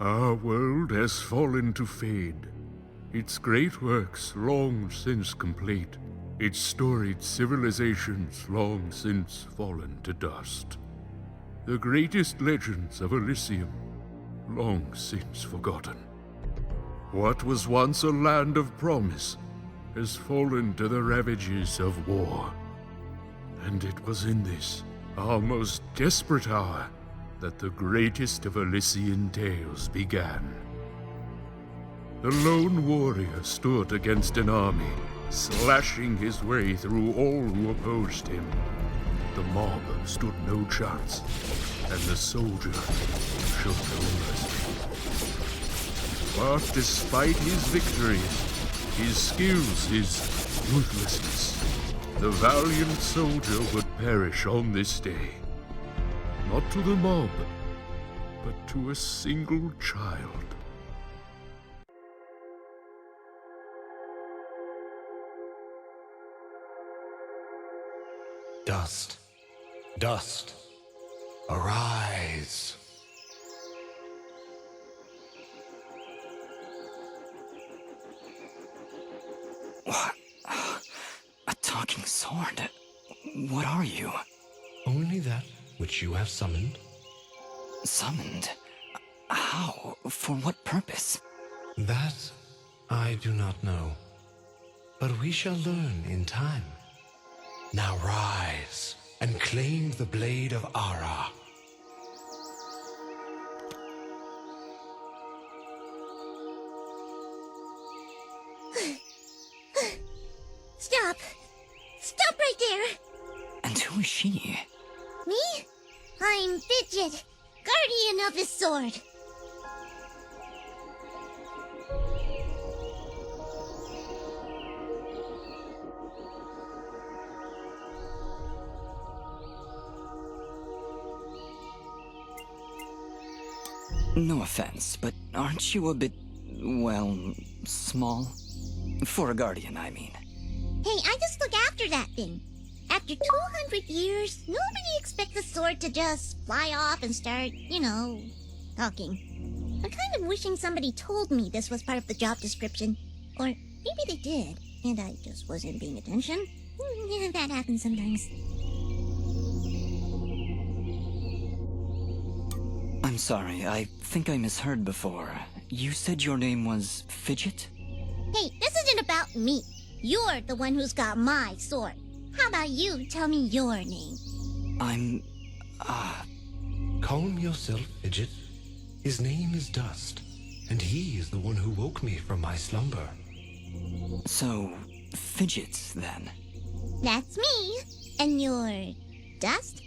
Our world has fallen to fade, its great works long since complete, its storied civilizations long since fallen to dust. The greatest legends of Elysium long since forgotten. What was once a land of promise has fallen to the ravages of war. And it was in this, our most desperate hour, that the greatest of Elysian tales began. The lone warrior stood against an army, slashing his way through all who opposed him. The mob stood no chance, and the soldier showed no mercy. But despite his victories, his skills, his ruthlessness, the valiant soldier would perish on this day. Not to the mob, but to a single child. Dust, dust, arise. What? A talking sword? What are you? Only that which you have summoned. Summoned? How? For what purpose? That I do not know. But we shall learn in time. Now rise and claim the blade of Ara. Stop! Stop right there! And who is she? Me? I'm Fidget, guardian of this sword. No offense, but aren't you a bit, well, small? For a guardian, I mean. Hey, I just look after that thing. After 200 years, nobody expects the sword to just fly off and start, talking. I'm kind of wishing somebody told me this was part of the job description. Or maybe they did, and I just wasn't paying attention. Yeah, that happens sometimes. I'm sorry, I think I misheard before. You said your name was Fidget? Hey, this isn't about me. You're the one who's got my sword. How about you tell me your name? I'm... Calm yourself, Fidget. His name is Dust, and he is the one who woke me from my slumber. So, Fidget, then? That's me. And you're Dust?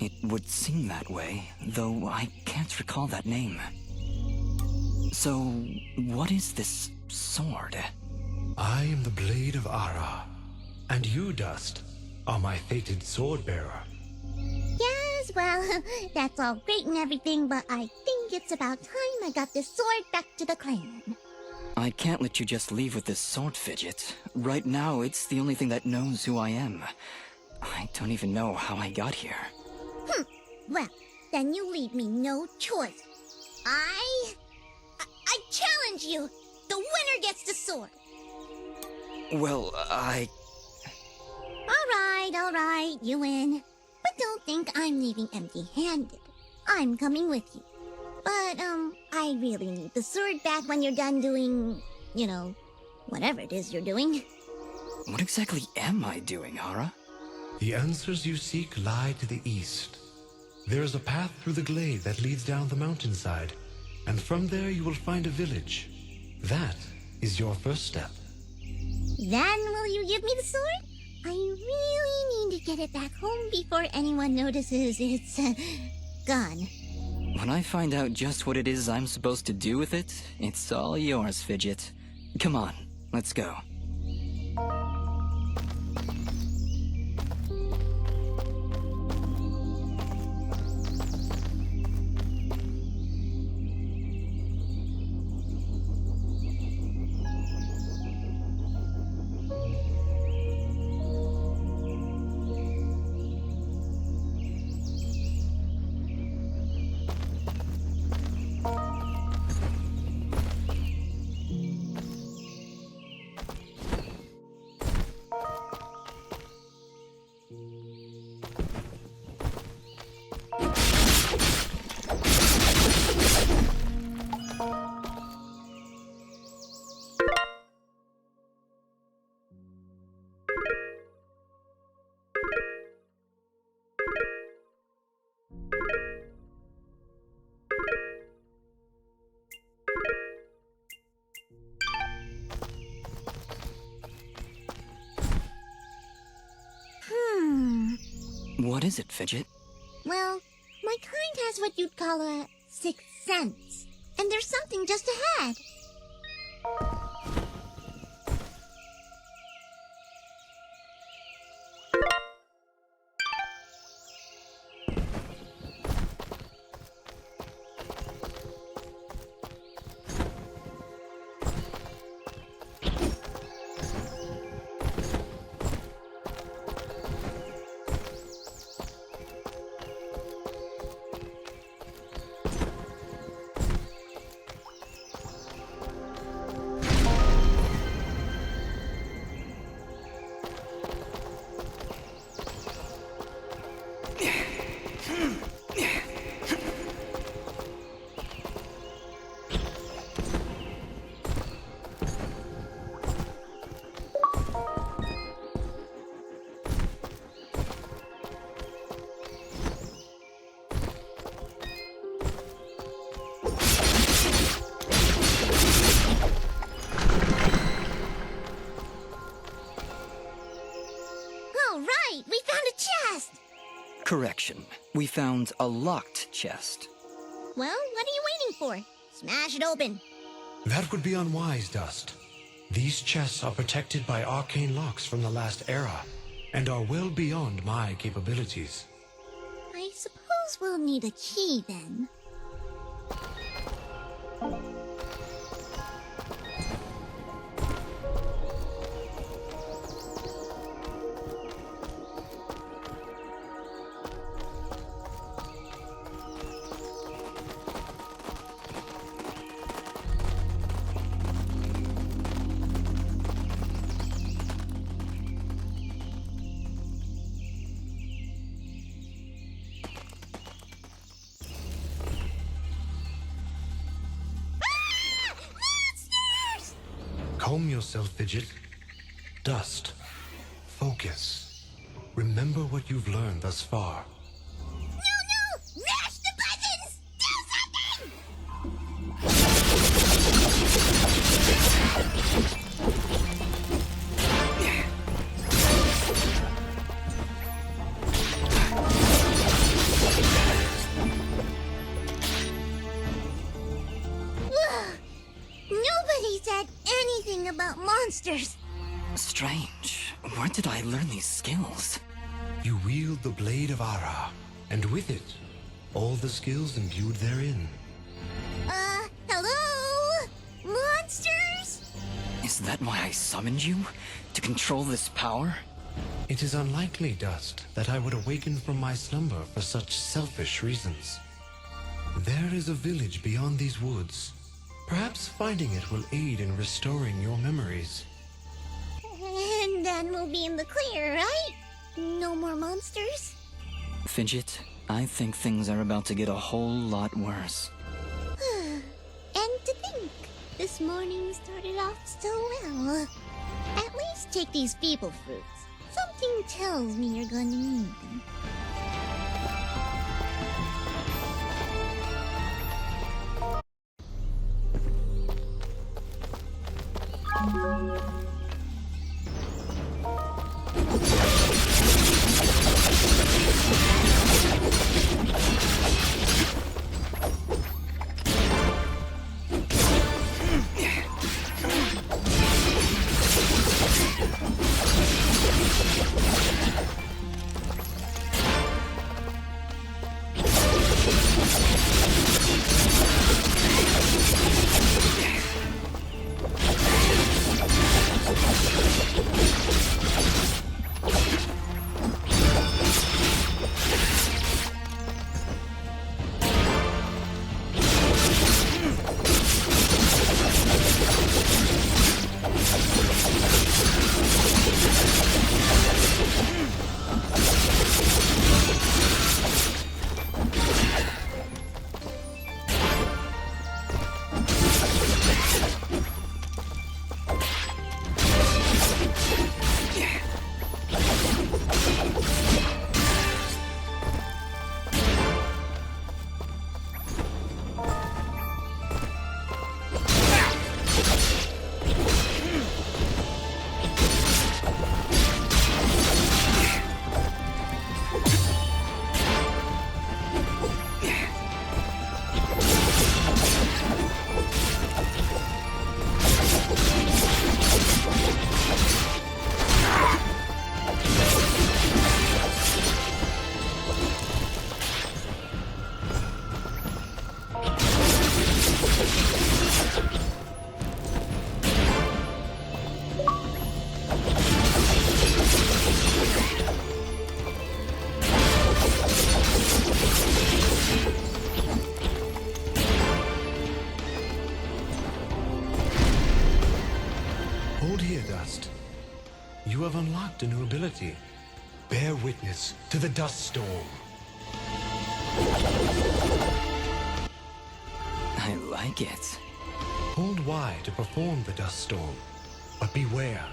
It would seem that way, though I can't recall that name. So, what is this sword? I am the blade of Ara, and you, Dust, are my fated sword-bearer. Yes, well, that's all great and everything, but I think it's about time I got this sword back to the clan. I can't let you just leave with this sword, Fidget. Right now, it's the only thing that knows who I am. I don't even know how I got here. Well, then you leave me no choice. I challenge you! The winner gets the sword! Well, All right, you win. But don't think I'm leaving empty-handed. I'm coming with you. But, I really need the sword back when you're done doing, whatever it is you're doing. What exactly am I doing, Ara? The answers you seek lie to the east. There is a path through the glade that leads down the mountainside, and from there you will find a village. That is your first step. Then will you give me the sword? I really need to get it back home before anyone notices it's, gone. When I find out just what it is I'm supposed to do with it, it's all yours, Fidget. Come on, let's go. What is it, Fidget? Well, my kind has what you'd call a sixth sense. And there's something just ahead. We found a chest! Correction. We found a locked chest. Well, what are you waiting for? Smash it open. That would be unwise, Dust. These chests are protected by arcane locks from the last era, and are well beyond my capabilities. I suppose we'll need a key then. Calm yourself, Fidget. Dust. Focus. Remember what you've learned thus far. No! Mash the buttons! Do something! Nobody said anything about monsters. Strange. Where did I learn these skills? You wield the Blade of Ara, and with it, all the skills imbued therein. Hello? Monsters? Is that why I summoned you? To control this power? It is unlikely, Dust, that I would awaken from my slumber for such selfish reasons. There is a village beyond these woods. Perhaps finding it will aid in restoring your memories. And then we'll be in the clear, right? No more monsters? Fidget, I think things are about to get a whole lot worse. And to think, this morning started off so well. At least take these feeble fruits. Something tells me you're going to need them. a new ability. Bear witness to the dust storm. I like it. Hold Y to perform the dust storm. But beware.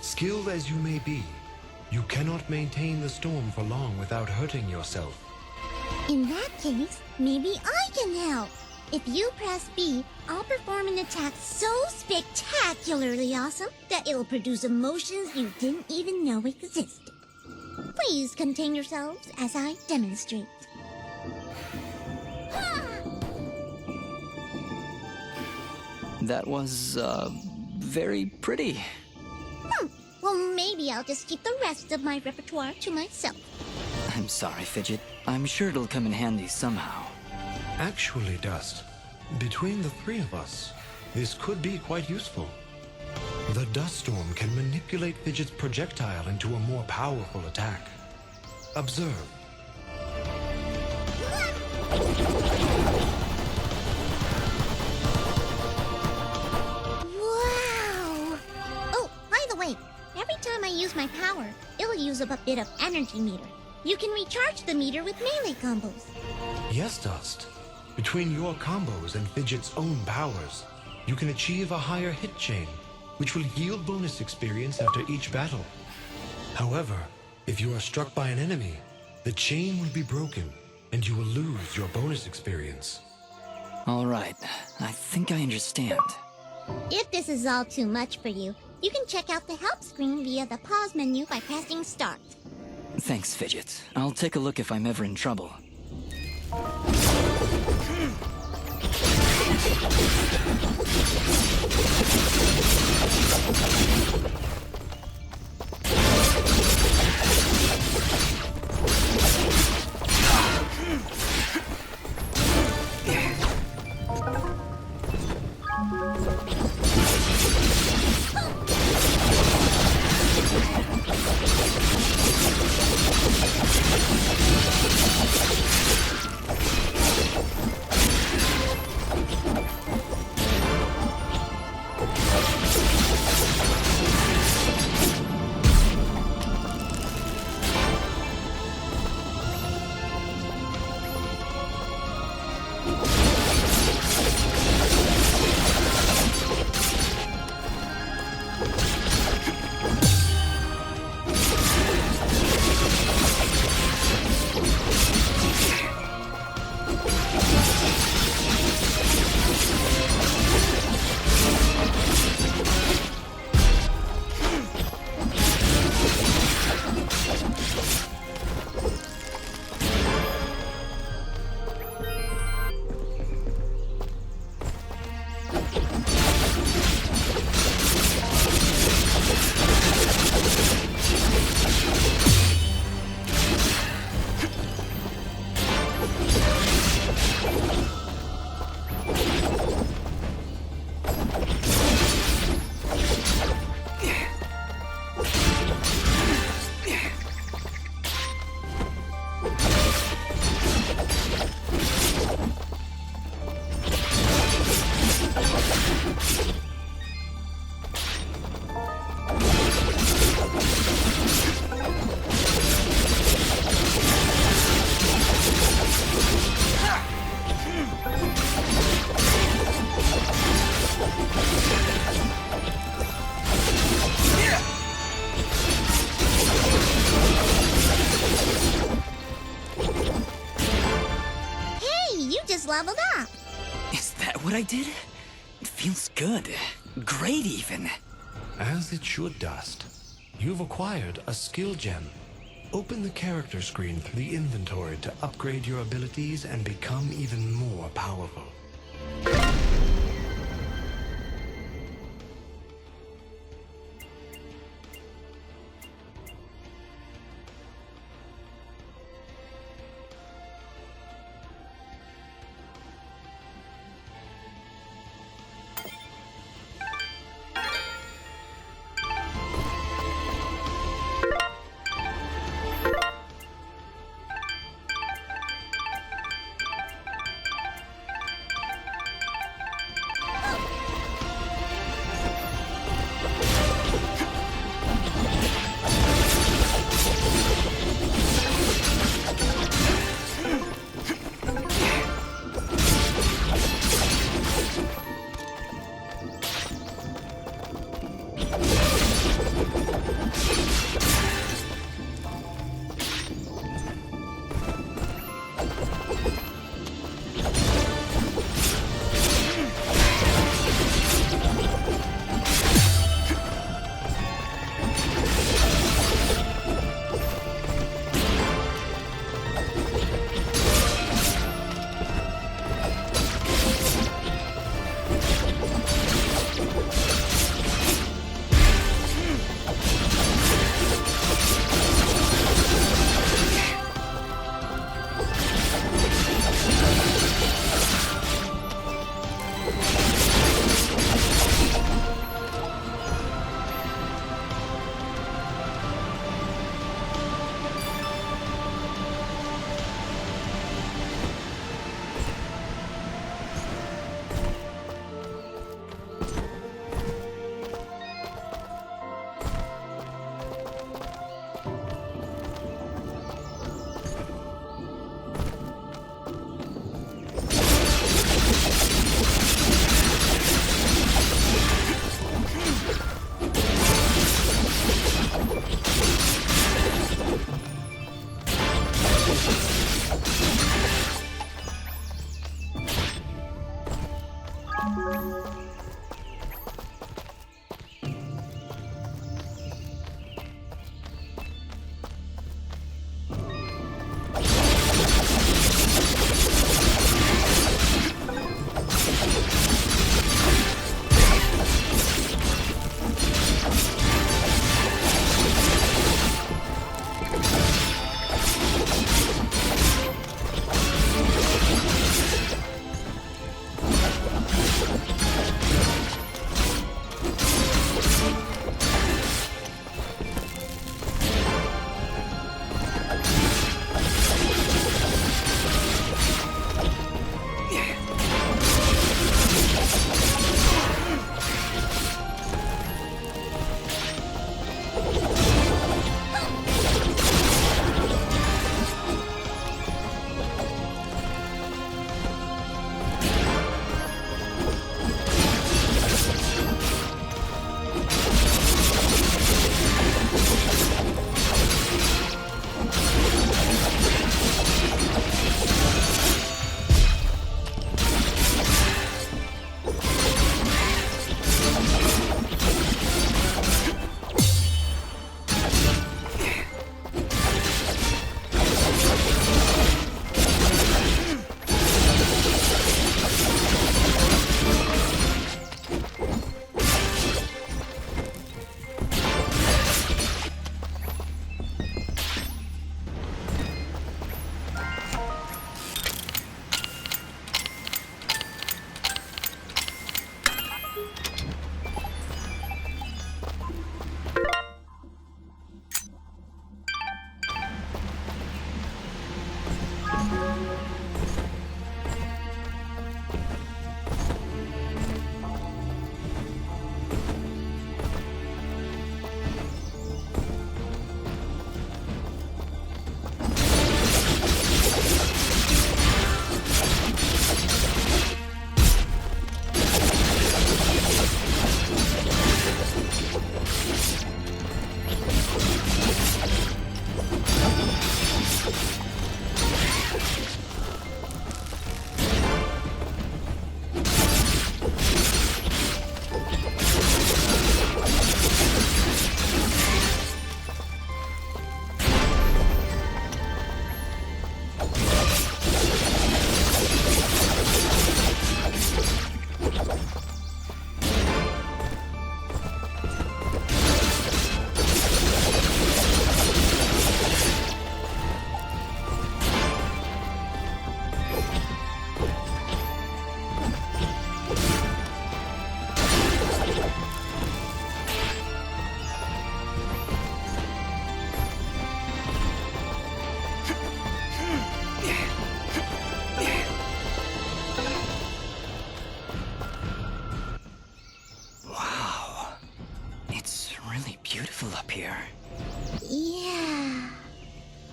Skilled as you may be, you cannot maintain the storm for long without hurting yourself. In that case, maybe I can help. If you press B, I'll perform an attack so spectacularly awesome that it'll produce emotions you didn't even know existed. Please contain yourselves as I demonstrate. That was, very pretty. Well, maybe I'll just keep the rest of my repertoire to myself. I'm sorry, Fidget. I'm sure it'll come in handy somehow. Actually, Dust, between the three of us, this could be quite useful. The dust storm can manipulate Fidget's projectile into a more powerful attack. Observe. Wow! Oh, by the way, every time I use my power, it'll use up a bit of energy meter. You can recharge the meter with melee combos. Yes, Dust. Between your combos and Fidget's own powers, you can achieve a higher hit chain, which will yield bonus experience after each battle. However, if you are struck by an enemy, the chain will be broken, and you will lose your bonus experience. All right. I think I understand. If this is all too much for you, you can check out the help screen via the pause menu by pressing start. Thanks, Fidget. I'll take a look if I'm ever in trouble. Leveled up. Is that what I did? It feels good. Great, even. As it should, Dust. You've acquired a skill gem. Open the character screen through the inventory to upgrade your abilities and become even more powerful.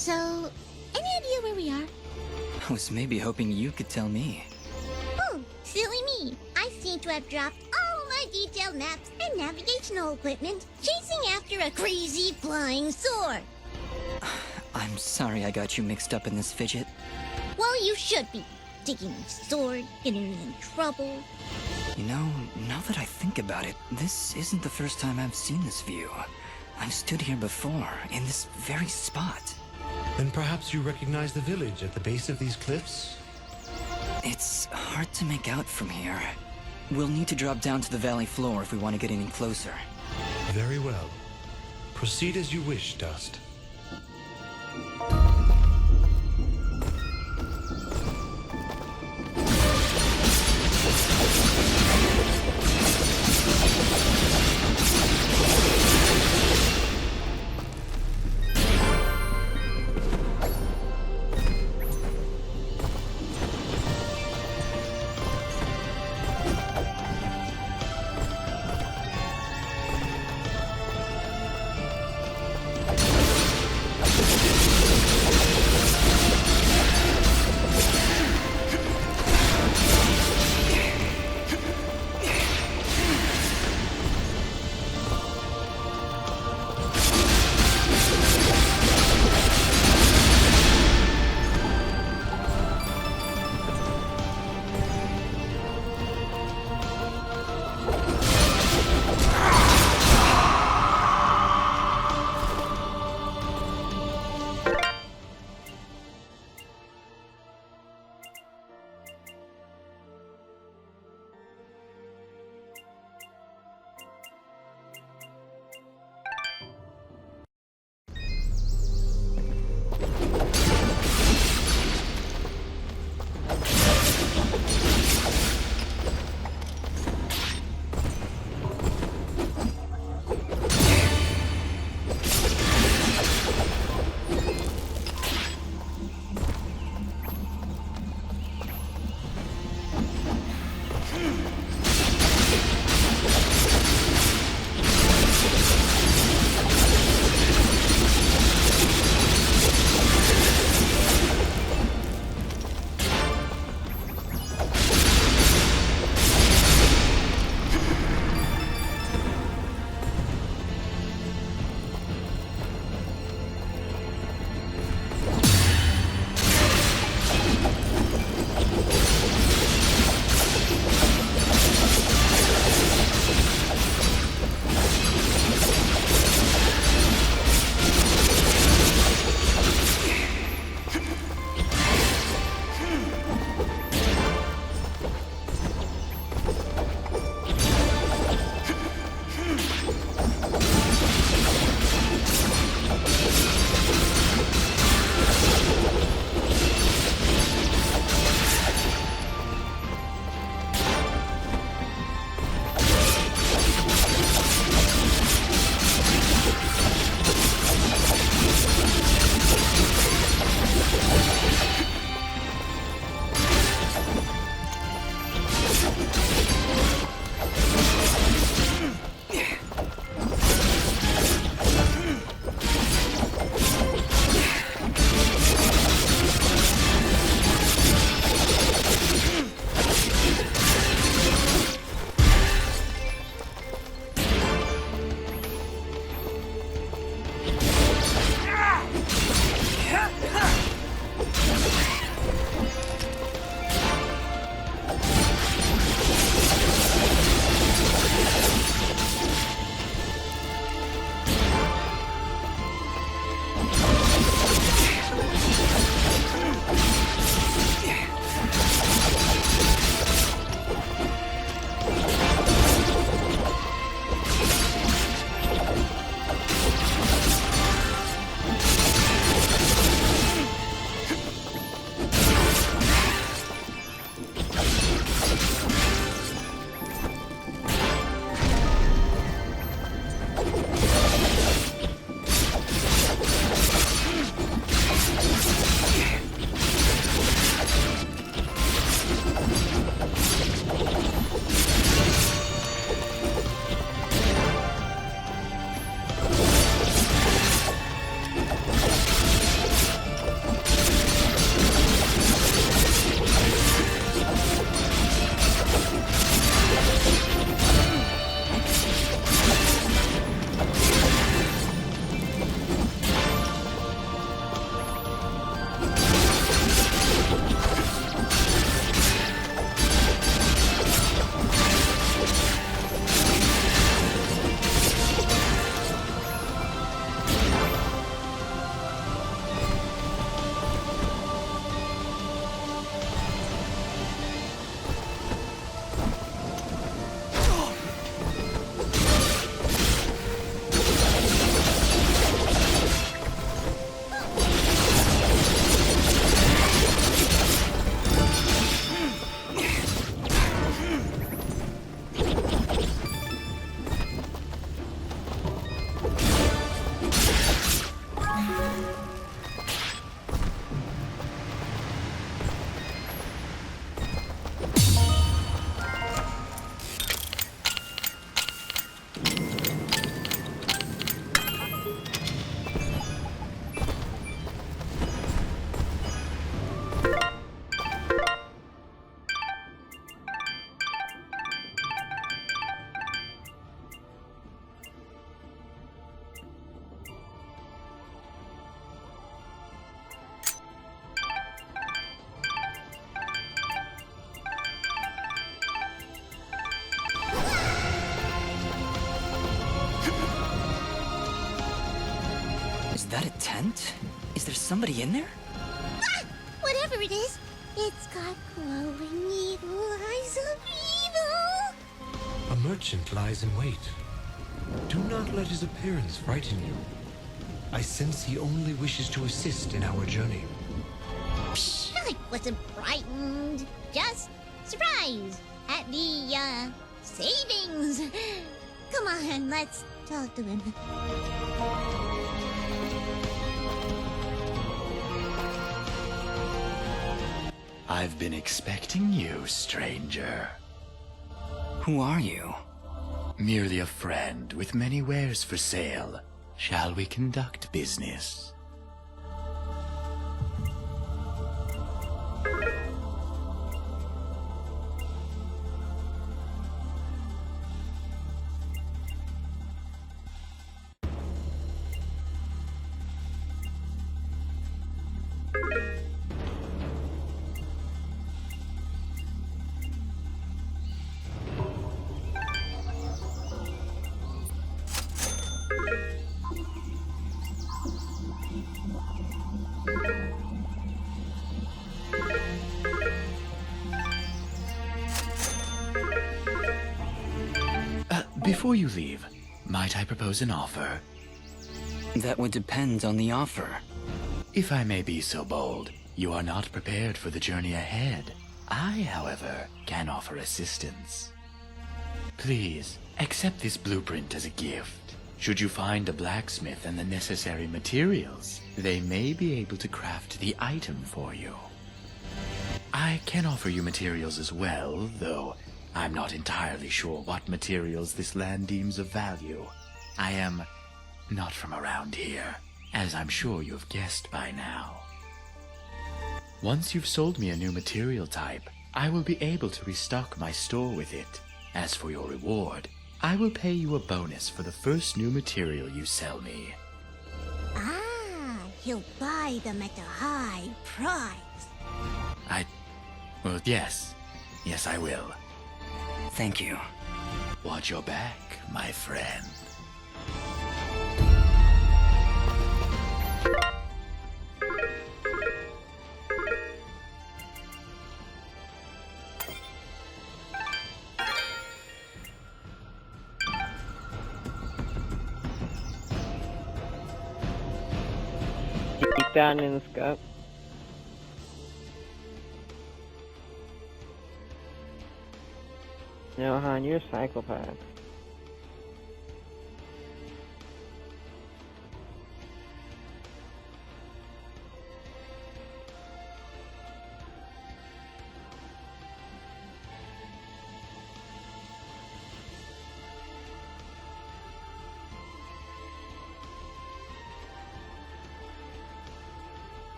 So, any idea where we are? I was maybe hoping you could tell me. Oh, silly me. I seem to have dropped all my detailed maps and navigational equipment chasing after a crazy flying sword. I'm sorry I got you mixed up in this fidget. Well, you should be. Taking my sword, getting me in trouble. You know, now that I think about it, this isn't the first time I've seen this view. I've stood here before, in this very spot. Then perhaps you recognize the village at the base of these cliffs? It's hard to make out from here. We'll need to drop down to the valley floor if we want to get any closer. Very well. Proceed as you wish, Dust. that a tent? Is there somebody in there? Ah! Whatever it is, it's got glowing evil eyes of evil! A merchant lies in wait. Do not let his appearance frighten you. I sense he only wishes to assist in our journey. Psh, I wasn't frightened. Just surprised at the, savings. Come on, let's talk to him. I've been expecting you, stranger. Who are you? Merely a friend with many wares for sale. Shall we conduct business? Before you leave, might I propose an offer? That would depend on the offer. If I may be so bold, you are not prepared for the journey ahead. I, however, can offer assistance. Please, accept this blueprint as a gift. Should you find a blacksmith and the necessary materials, they may be able to craft the item for you. I can offer you materials as well, though I'm not entirely sure what materials this land deems of value. I am not from around here, as I'm sure you've guessed by now. Once you've sold me a new material type, I will be able to restock my store with it. As for your reward, I will pay you a bonus for the first new material you sell me. Ah, he'll buy them at a high price. Well, yes. Yes, I will. Thank you. Watch your back, my friend. Deep down in the scope. No, hon, you're a psychopath.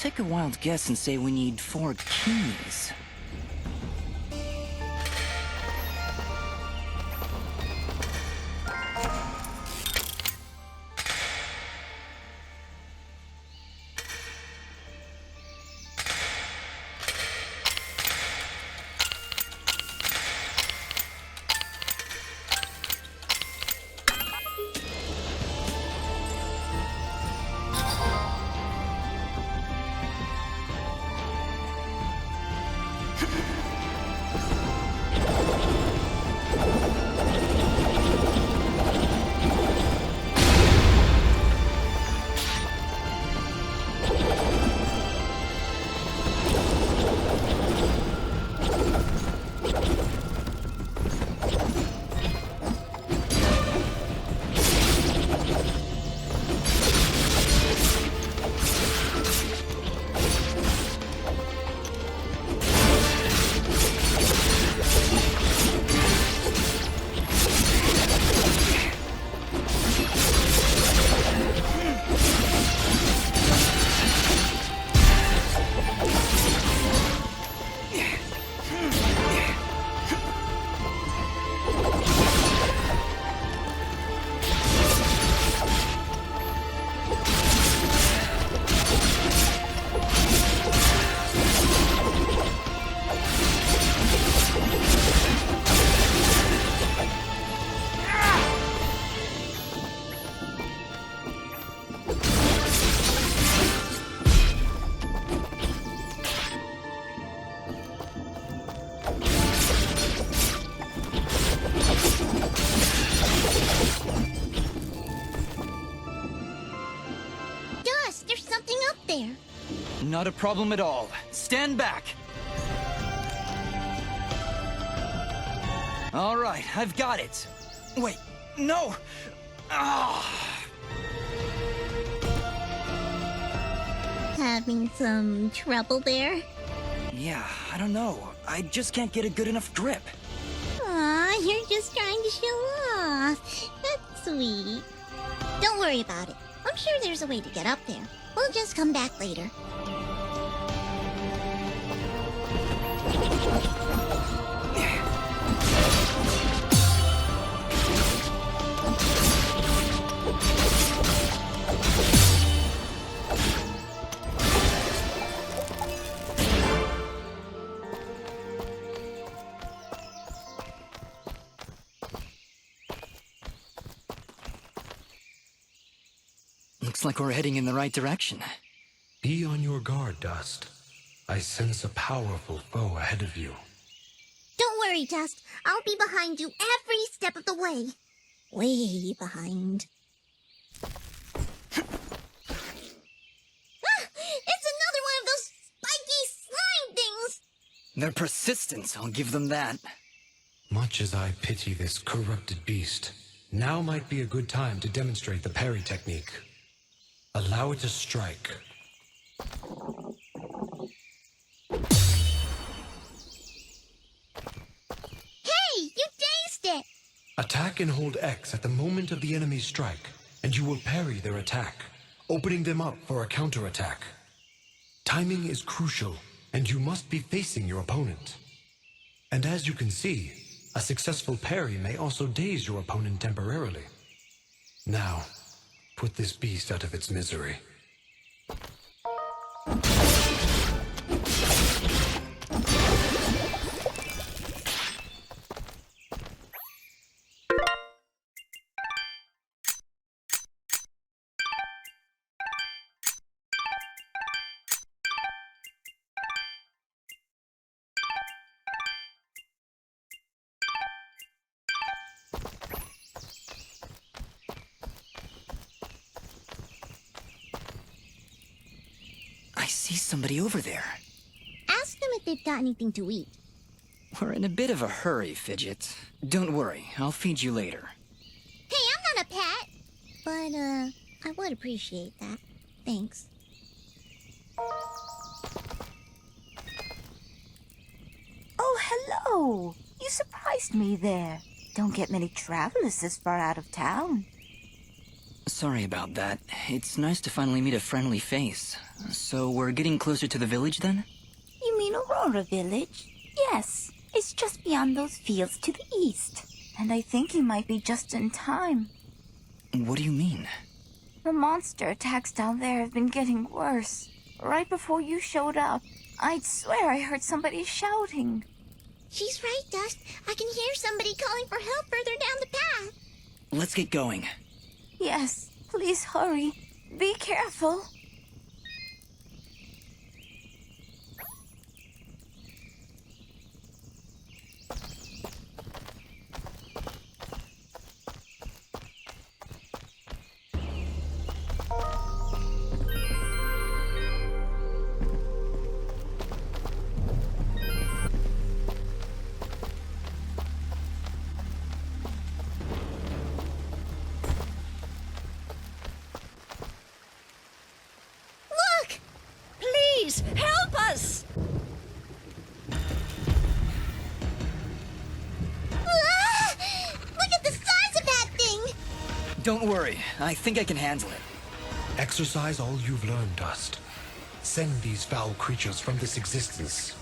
take a wild guess and say we need 4 keys. Not a problem at all. Stand back! All right, I've got it. Wait, no! Ah! Having some trouble there? Yeah, I don't know. I just can't get a good enough grip. Aw, you're just trying to show off. That's sweet. Don't worry about it. I'm sure there's a way to get up there. We'll just come back later. Looks like we're heading in the right direction. Be on your guard, Dust. I sense a powerful foe ahead of you. Don't worry, Dust. I'll be behind you every step of the way. Way behind. It's another one of those spiky slime things! They're persistent, I'll give them that. Much as I pity this corrupted beast, now might be a good time to demonstrate the parry technique. Allow it to strike. Hey, you dazed it! Attack and hold X at the moment of the enemy's strike, and you will parry their attack, opening them up for a counterattack. Timing is crucial, and you must be facing your opponent. And as you can see, a successful parry may also daze your opponent temporarily. Now, put this beast out of its misery. I see somebody over there. Ask them if they've got anything to eat. We're in a bit of a hurry, Fidget. Don't worry, I'll feed you later. Hey, I'm not a pet! But, I would appreciate that. Thanks. Oh, hello! You surprised me there. Don't get many travelers this far out of town. Sorry about that. It's nice to finally meet a friendly face. So we're getting closer to the village then? You mean Aurora Village? Yes, it's just beyond those fields to the east. And I think you might be just in time. What do you mean? The monster attacks down there have been getting worse. Right before you showed up, I'd swear I heard somebody shouting. She's right, Dust. I can hear somebody calling for help further down the path. Let's get going. Yes, please hurry. Be careful. Look! Please, help us! Ah! Look at the size of that thing! Don't worry, I think I can handle it. Exercise all you've learned, Dust. Send these foul creatures from this existence.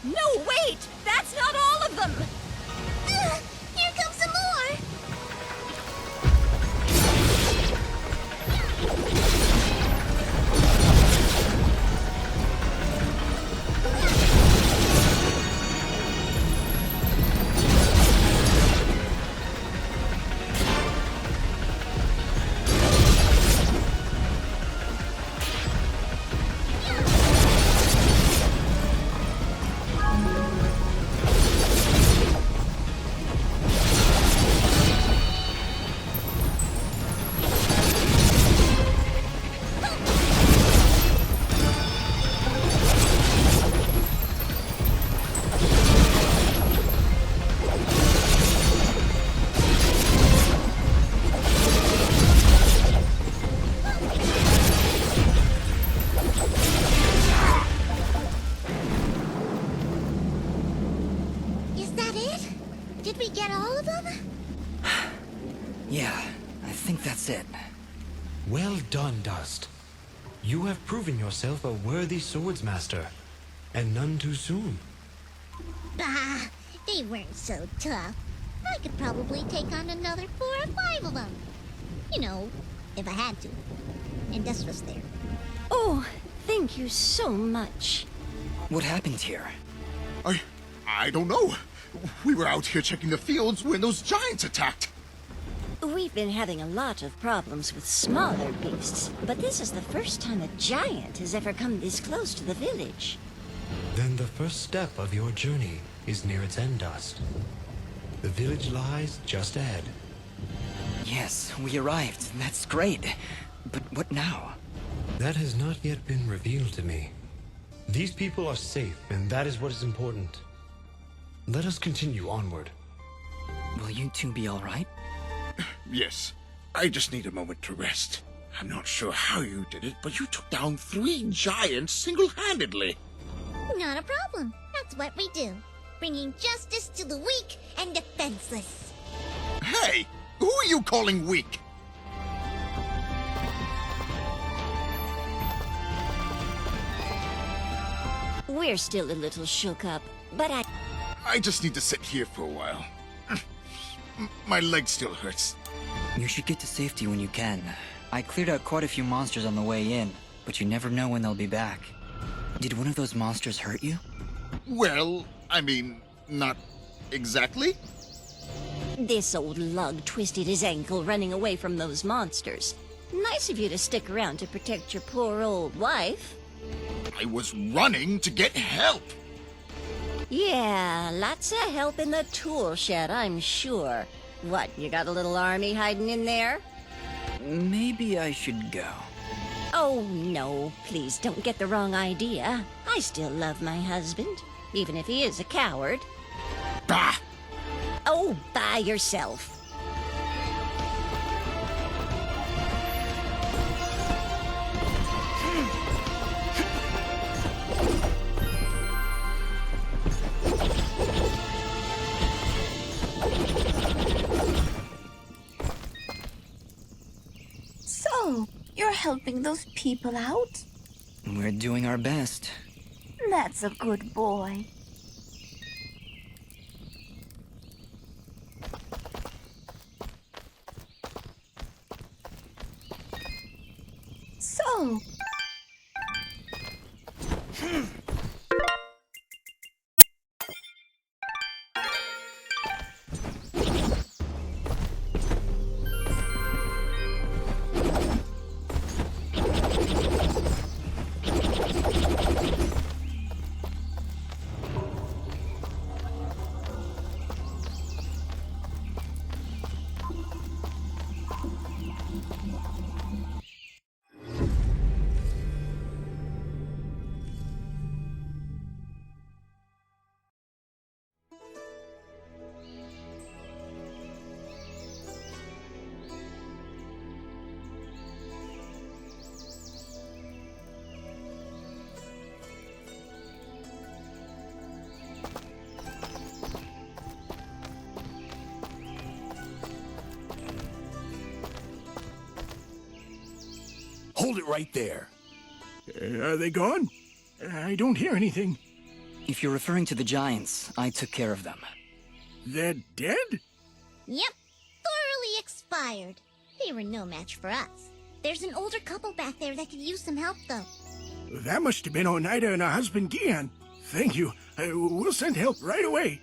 No, wait! That's not all of them! Here comes some more! Is that it? Did we get all of them? Yeah, I think that's it. Well done, Dust. You have proven yourself a worthy swordsmaster, and none too soon. Bah, they weren't so tough. I could probably take on another 4 or 5 of them. You know, if I had to. And Dust was there. Oh, thank you so much. What happened here? I don't know. We were out here checking the fields when those giants attacked. We've been having a lot of problems with smaller beasts, but this is the first time a giant has ever come this close to the village. Then the first step of your journey is near its end, Dust. The village lies just ahead. Yes, we arrived. That's great. But what now? That has not yet been revealed to me. These people are safe, and that is what is important. Let us continue onward. Will you two be alright? Yes, I just need a moment to rest. I'm not sure how you did it, but you took down 3 giants single-handedly. Not a problem. That's what we do. Bringing justice to the weak and defenseless. Hey, who are you calling weak? We're still a little shook up, but I just need to sit here for a while. My leg still hurts. You should get to safety when you can. I cleared out quite a few monsters on the way in, but you never know when they'll be back. Did one of those monsters hurt you? Well, I mean, not exactly. This old lug twisted his ankle running away from those monsters. Nice of you to stick around to protect your poor old wife. I was running to get help. Yeah, lots of help in the tool shed, I'm sure. What, you got a little army hiding in there? Maybe I should go. Oh, no, please don't get the wrong idea. I still love my husband, even if he is a coward. Bah! Oh, by yourself. So, you're helping those people out? We're doing our best. That's a good boy. So, Hold it right there. Are they gone? I don't hear anything. If you're referring to the giants, I took care of them. They're dead? Yep, thoroughly expired. They were no match for us. There's an older couple back there that could use some help, though. That must have been Oneida and her husband Gian. Thank you. We'll send help right away.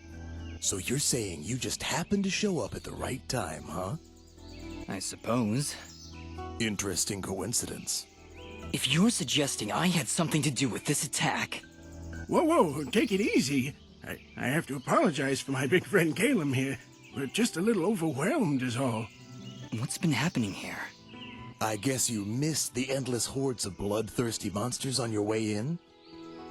So you're saying you just happened to show up at the right time, huh? I suppose. Interesting coincidence. If you're suggesting I had something to do with this attack... Whoa, take it easy. I have to apologize for my big friend Caleb here. We're just a little overwhelmed is all. What's been happening here? I guess you missed the endless hordes of bloodthirsty monsters on your way in?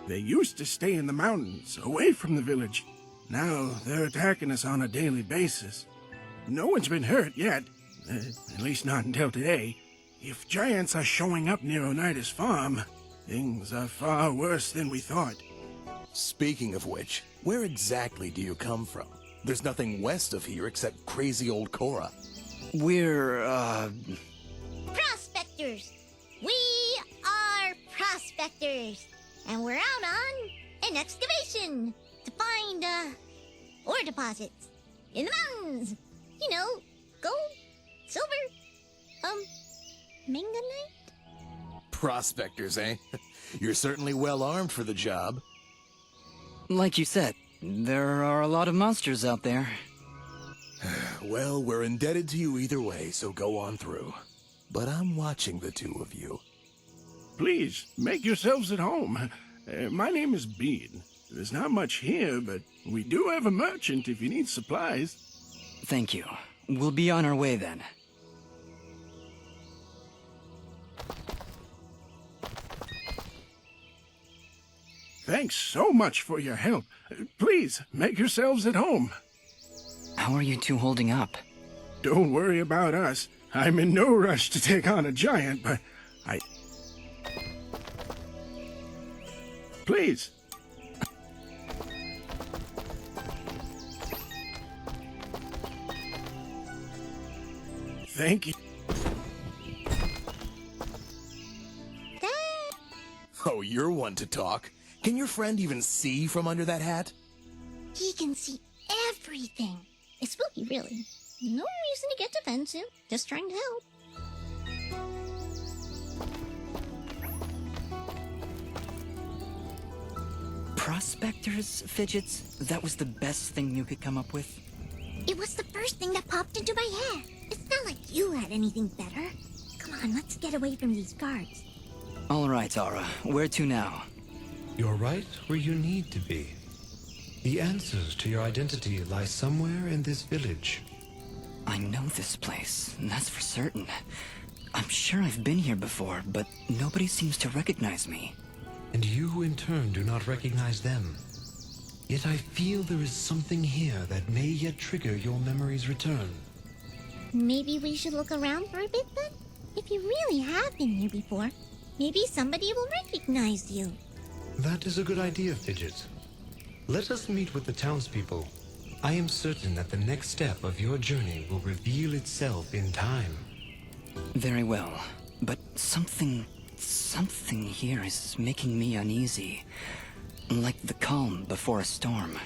They used to stay in the mountains, away from the village. Now they're attacking us on a daily basis. No one's been hurt yet, at least not until today. If giants are showing up near Oneida's farm, things are far worse than we thought. Speaking of which, where exactly do you come from? There's nothing west of here except crazy old Cora. We're, Prospectors! We are prospectors! And we're out on an excavation to find, ore deposits in the mountains. You know, gold, silver, manganite? Prospectors, eh? You're certainly well armed for the job. like you said, there are a lot of monsters out there. Well, we're indebted to you either way, so go on through. But I'm watching the two of you. Please, make yourselves at home. My name is Bede. There's not much here, but we do have a merchant if you need supplies. Thank you. We'll be on our way then. Thanks so much for your help. Please, make yourselves at home. How are you two holding up? Don't worry about us. I'm in no rush to take on a giant, but Please. Thank you. Oh, you're one to talk. Can your friend even see from under that hat? He can see everything. It's spooky, really. No reason to get defensive. Just trying to help. Prospectors, Fidgets? That was the best thing you could come up with? It was the first thing that popped into my head. It's not like you had anything better. Come on, let's get away from these guards. All right, Aura. Where to now? You're right where you need to be. The answers to your identity lie somewhere in this village. I know this place, that's for certain. I'm sure I've been here before, but nobody seems to recognize me. And you, in turn, do not recognize them. Yet I feel there is something here that may yet trigger your memory's return. Maybe we should look around for a bit then? If you really have been here before, maybe somebody will recognize you. That is a good idea, Fidget. Let us meet with the townspeople. I am certain that the next step of your journey will reveal itself in time. Very well, but something here is making me uneasy. Like the calm before a storm.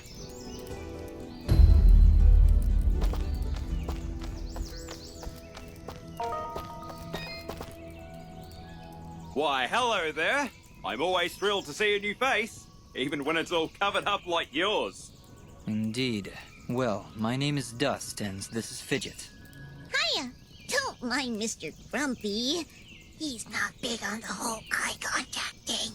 Why, hello there. I'm always thrilled to see a new face, even when it's all covered up like yours. Indeed. Well, my name is Dust, and this is Fidget. Hiya! Don't mind Mr. Grumpy. He's not big on the whole eye contact thing.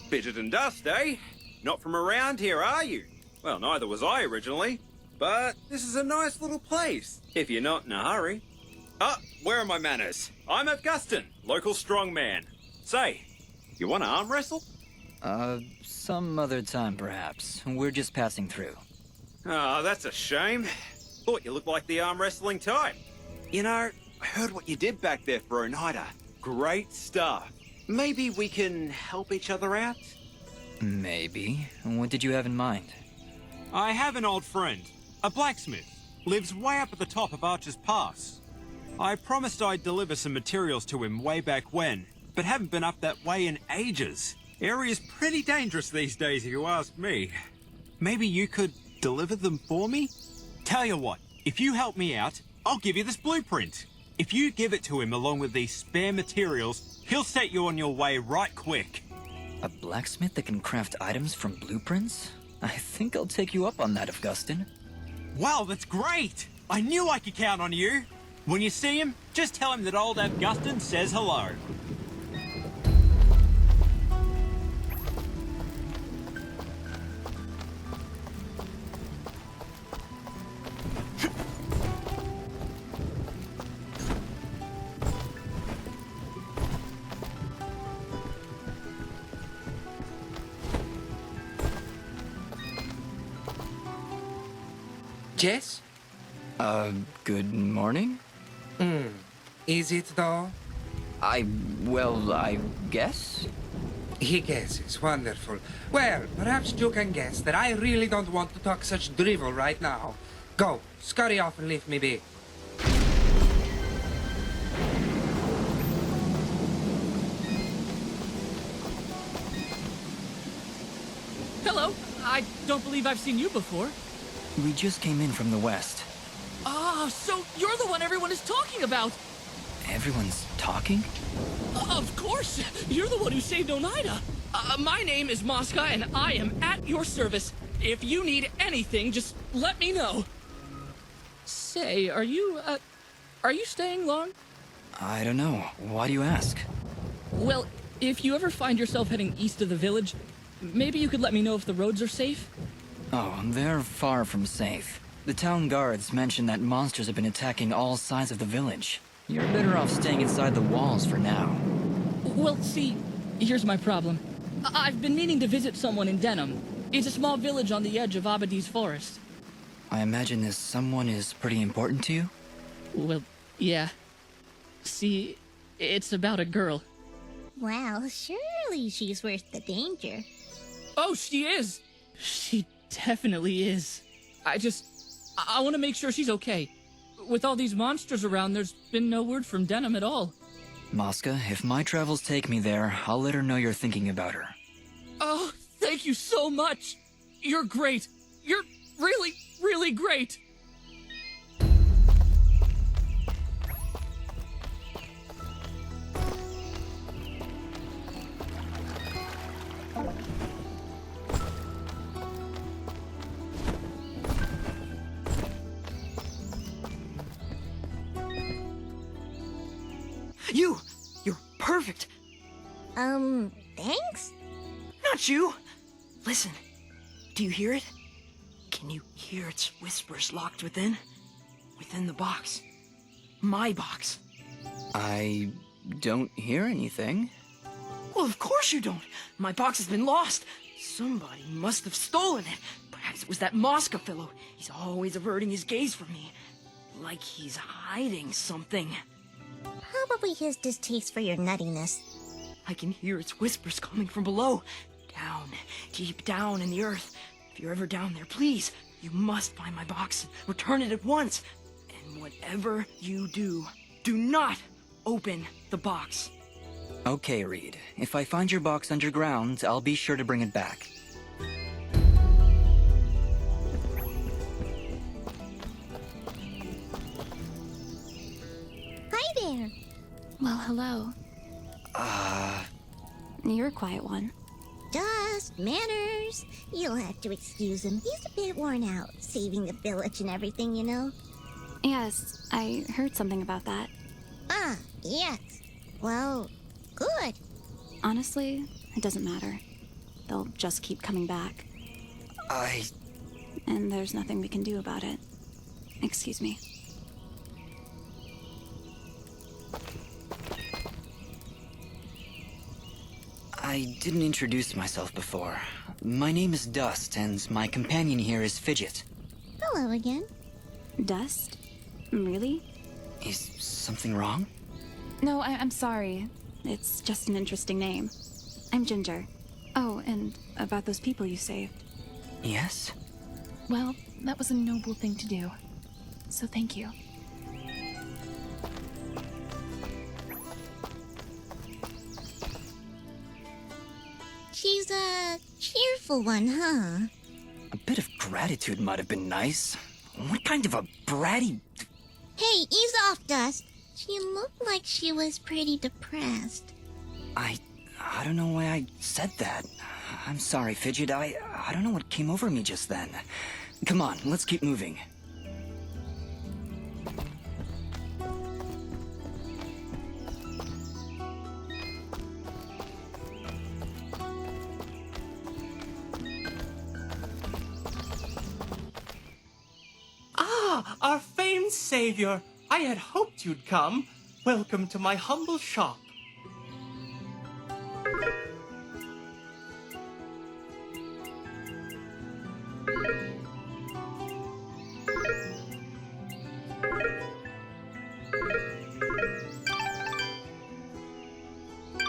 Fidget and Dust, eh? Not from around here, are you? Well, neither was I originally. But this is a nice little place, if you're not in a hurry. Where are my manners? I'm Augustin, local strongman. Say, you want to arm wrestle? Some other time perhaps. We're just passing through. Oh, that's a shame. Thought you looked like the arm wrestling type. You know, I heard what you did back there for Oneida. Great stuff. Maybe we can help each other out? Maybe. What did you have in mind? I have an old friend, a blacksmith. Lives way up at the top of Archer's Pass. I promised I'd deliver some materials to him way back when, but haven't been up that way in ages. Area's pretty dangerous these days, if you ask me. Maybe you could deliver them for me? Tell you what, if you help me out, I'll give you this blueprint. If you give it to him along with these spare materials, he'll set you on your way right quick. A blacksmith that can craft items from blueprints? I think I'll take you up on that, Augustin. Wow, that's great! I knew I could count on you. When you see him, just tell him that old Augustin says hello. Jess? Good morning? Is it though? I guess? He guesses. Wonderful. Well, perhaps you can guess that I really don't want to talk such drivel right now. Go, scurry off and leave me be. Hello. I don't believe I've seen you before. We just came in from the west. Ah, so you're the one everyone is talking about. Everyone's talking? Of course. You're the one who saved Oneida. My name is Mosca, and I am at your service. If you need anything, just let me know. Say, are you staying long? I don't know. Why do you ask? Well, if you ever find yourself heading east of the village, maybe you could let me know if the roads are safe? Oh, they're far from safe. The town guards mentioned that monsters have been attacking all sides of the village. You're better off staying inside the walls for now. Well, see, here's my problem. I've been meaning to visit someone in Denham. It's a small village on the edge of Abadis Forest. I imagine this someone is pretty important to you? Well, yeah. See, it's about a girl. Well, surely she's worth the danger. Oh, she is! She definitely is. I want to make sure she's okay. With all these monsters around, there's been no word from Denham at all. Mosca, if my travels take me there, I'll let her know you're thinking about her. Oh, thank Thank you so much. You're great. You're really, really great. You're perfect. Thanks? Not you. Listen, do you hear it? Can you hear its whispers locked within? Within the box. My box. I don't hear anything. Well, of course you don't. My box has been lost. Somebody must have stolen it. Perhaps it was that Mosca fellow. He's always averting his gaze from me. Like he's hiding something. Probably his distaste for your nuttiness. I can hear its whispers coming from below. Down, deep down in the earth. If you're ever down there, please, you must find my box and return it at once. And whatever you do, do not open the box. Okay, Reed. If I find your box underground, I'll be sure to bring it back. Hi there. Well, hello. You're a quiet one. Dust, manners. You'll have to excuse him. He's a bit worn out, saving the village and everything, you know? Yes, I heard something about that. Ah, yes. Well, good. Honestly, it doesn't matter. They'll just keep coming back. And there's nothing we can do about it. Excuse me. I didn't introduce myself before. My name is Dust, and my companion here is Fidget. Hello again. Dust? Really? Is something wrong? No, I'm sorry. It's just an interesting name. I'm Ginger. Oh, and about those people you saved. Yes? Well, that was a noble thing to do. So thank you. She's a cheerful one, huh? A bit of gratitude might have been nice. What kind of a bratty... Hey, ease off, Dust. She looked like she was pretty depressed. I don't know why I said that. I'm sorry, Fidget. I don't know what came over me just then. Come on, let's keep moving. Ah, our famed savior. I had hoped you'd come. Welcome to my humble shop.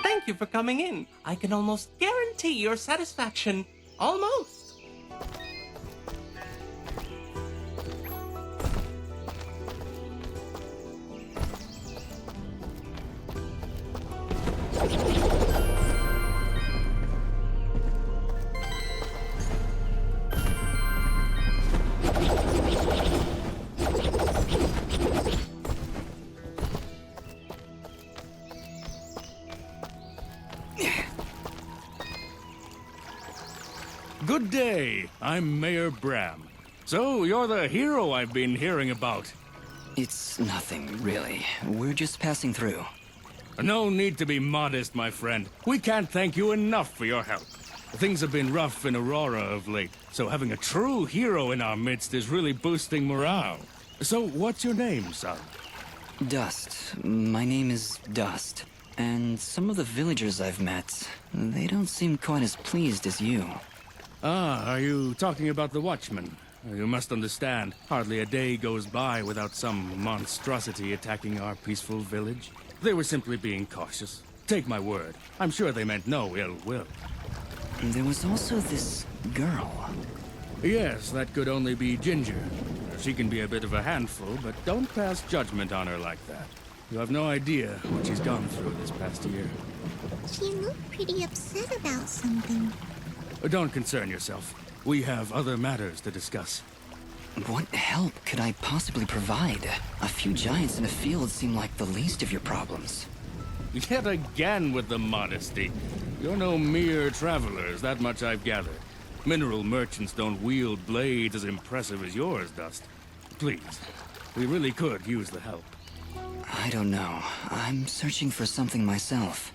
Thank you for coming in. I can almost guarantee your satisfaction. Almost. Good day. I'm Mayor Bram. So, you're the hero I've been hearing about. It's nothing, really. We're just passing through. No need to be modest, my friend. We can't thank you enough for your help. Things have been rough in Aurora of late, so having a true hero in our midst is really boosting morale. So, what's your name, son? Dust. My name is Dust. And some of the villagers I've met, they don't seem quite as pleased as you. Ah, are you talking about the Watchmen? You must understand, hardly a day goes by without some monstrosity attacking our peaceful village. They were simply being cautious. Take my word, I'm sure they meant no ill will. There was also this girl. Yes, that could only be Ginger. She can be a bit of a handful, but don't pass judgment on her like that. You have no idea what she's gone through this past year. She looked pretty upset about something. Don't concern yourself. We have other matters to discuss. What help could I possibly provide? A few giants in a field seem like the least of your problems. Yet again with the modesty. You're no mere travelers, that much I've gathered. Mineral merchants don't wield blades as impressive as yours, Dust. Please, we really could use the help. I don't know. I'm searching for something myself.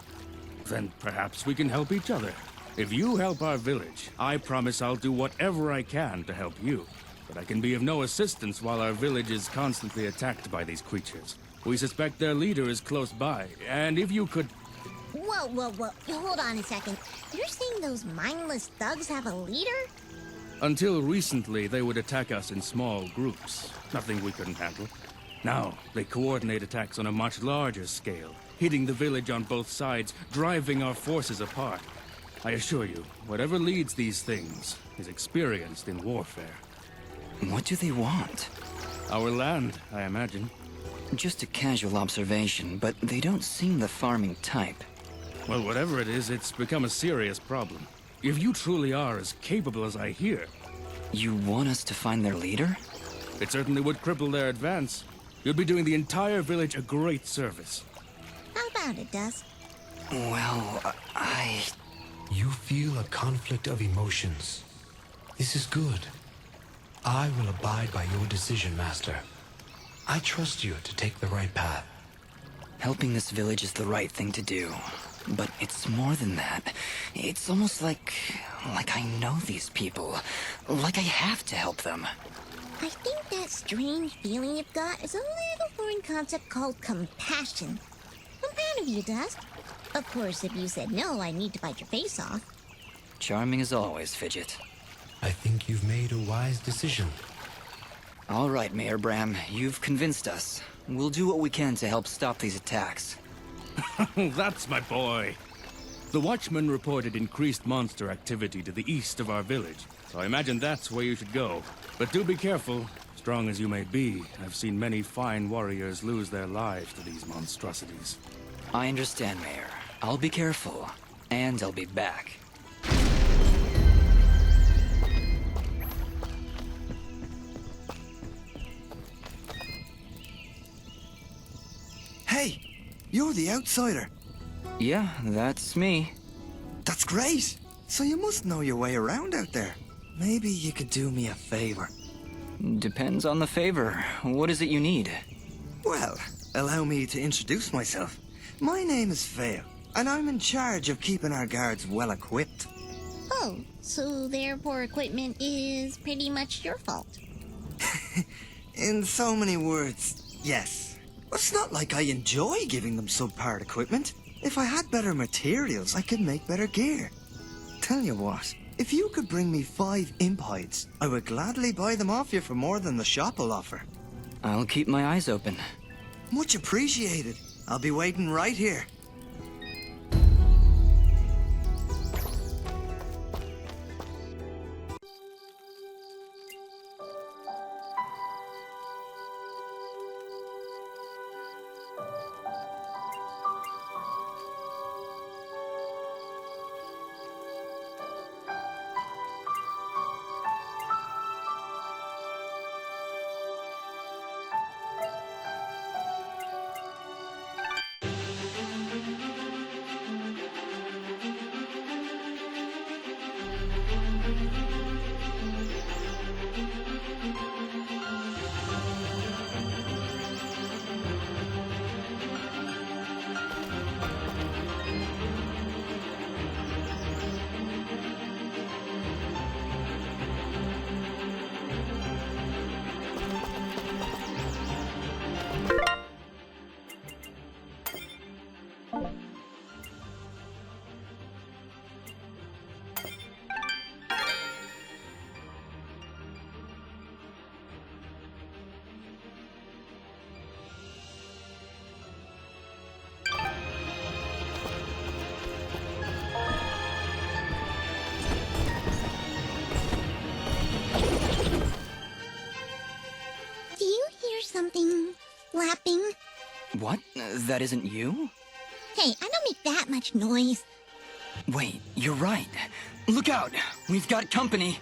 Then perhaps we can help each other. If you help our village, I promise I'll do whatever I can to help you. But I can be of no assistance while our village is constantly attacked by these creatures. We suspect their leader is close by, and if you could... Whoa, whoa, whoa. Hold on a second. You're saying those mindless thugs have a leader? Until recently, they would attack us in small groups. Nothing we couldn't handle. Now, they coordinate attacks on a much larger scale, hitting the village on both sides, driving our forces apart. I assure you, whatever leads these things is experienced in warfare. What do they want? Our land, I imagine. Just a casual observation, but they don't seem the farming type. Well, whatever it is, it's become a serious problem. If you truly are as capable as I hear... You want us to find their leader? It certainly would cripple their advance. You'd be doing the entire village a great service. How about it, Dust? Well, You feel a conflict of emotions. This is good. I will abide by your decision, Master. I trust you to take the right path. Helping this village is the right thing to do. But it's more than that. It's almost like I know these people. Like I have to help them. I think that strange feeling you've got is a little foreign concept called compassion. I'm proud of you, Dust. Of course, if you said no, I need to bite your face off. Charming as always, Fidget. I think you've made a wise decision. All right, Mayor Bram, you've convinced us. We'll do what we can to help stop these attacks. That's my boy. The Watchman reported increased monster activity to the east of our village, so I imagine that's where you should go. But do be careful. Strong as you may be, I've seen many fine warriors lose their lives to these monstrosities. I understand, Mayor. I'll be careful, and I'll be back. Hey, you're the outsider. Yeah, that's me. That's great. So you must know your way around out there. Maybe you could do me a favor. Depends on the favor. What is it you need? Well, allow me to introduce myself. My name is Vale, and I'm in charge of keeping our guards well equipped. Oh, so therefore equipment is pretty much your fault. In so many words, yes. It's not like I enjoy giving them subpar equipment. If I had better materials, I could make better gear. Tell you what, if you could bring me 5 imp hides, I would gladly buy them off you for more than the shop will offer. I'll keep my eyes open. Much appreciated. I'll be waiting right here. Something flapping? What? That isn't you? Hey, I don't make that much noise. Wait, you're right. Look out! We've got company!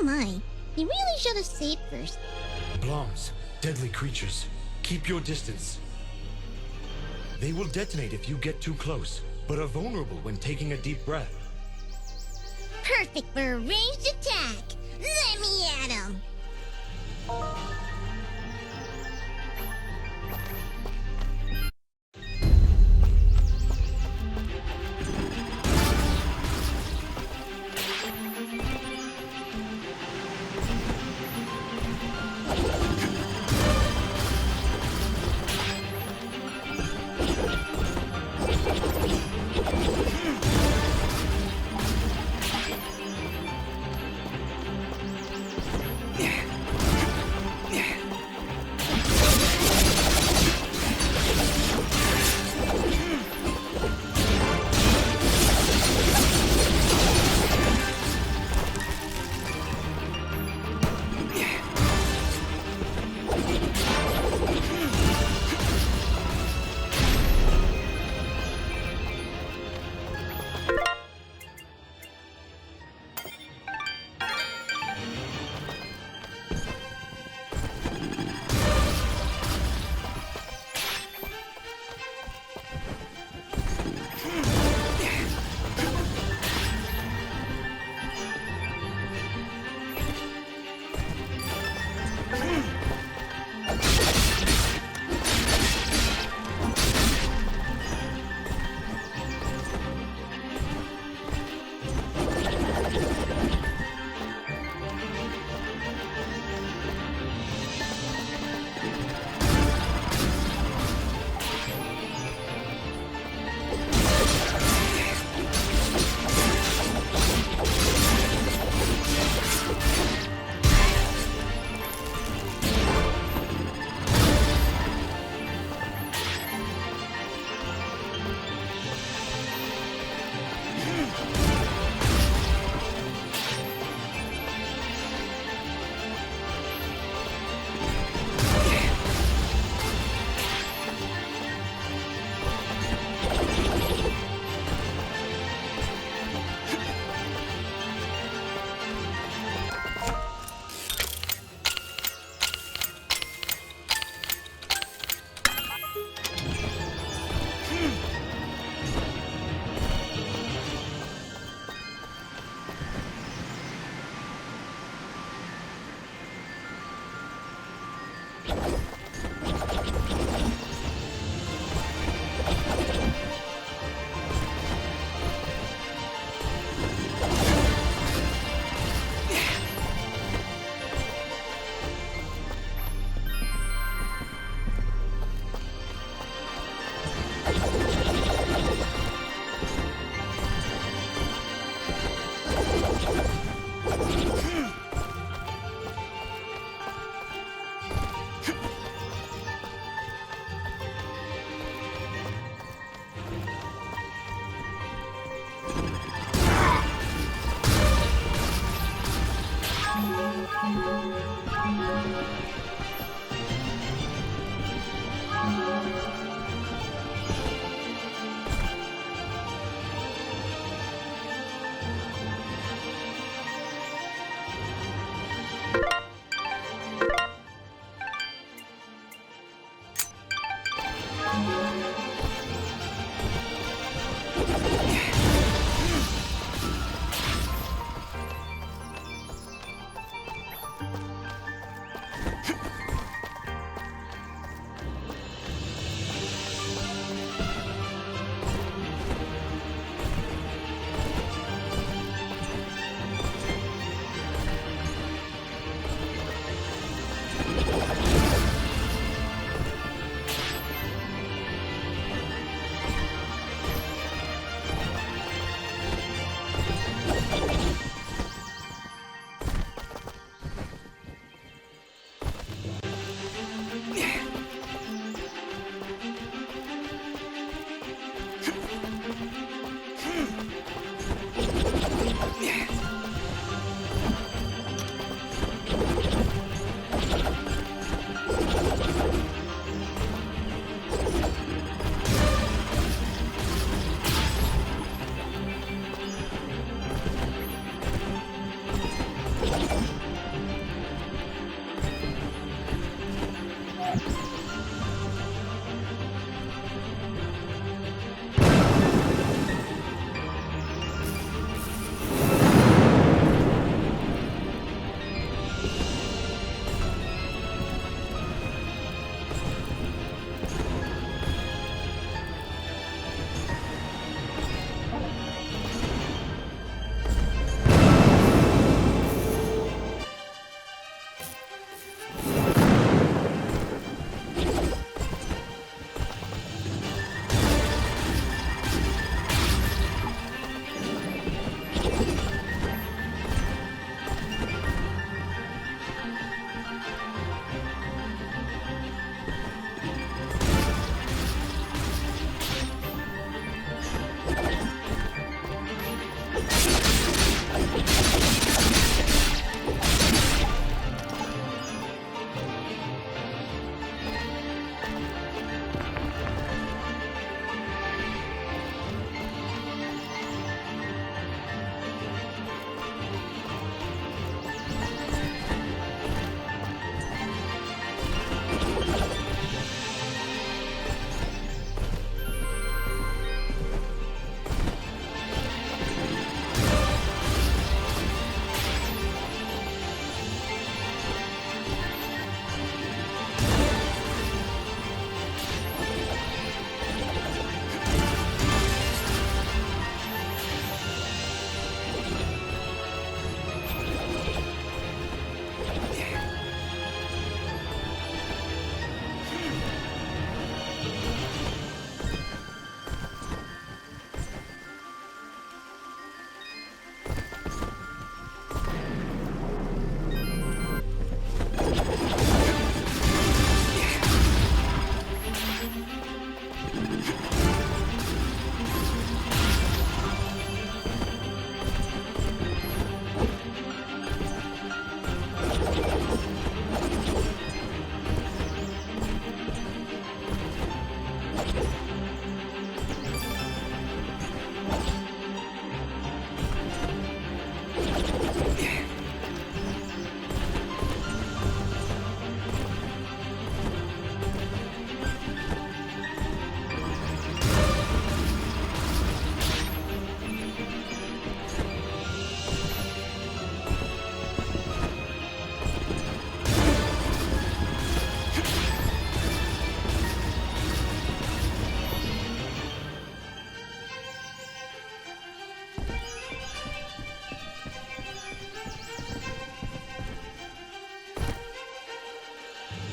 Oh my, he really should have saved first. Bloms, deadly creatures. Keep your distance. They will detonate if you get too close, but are vulnerable when taking a deep breath. Perfect for a ranged attack. Let me at him.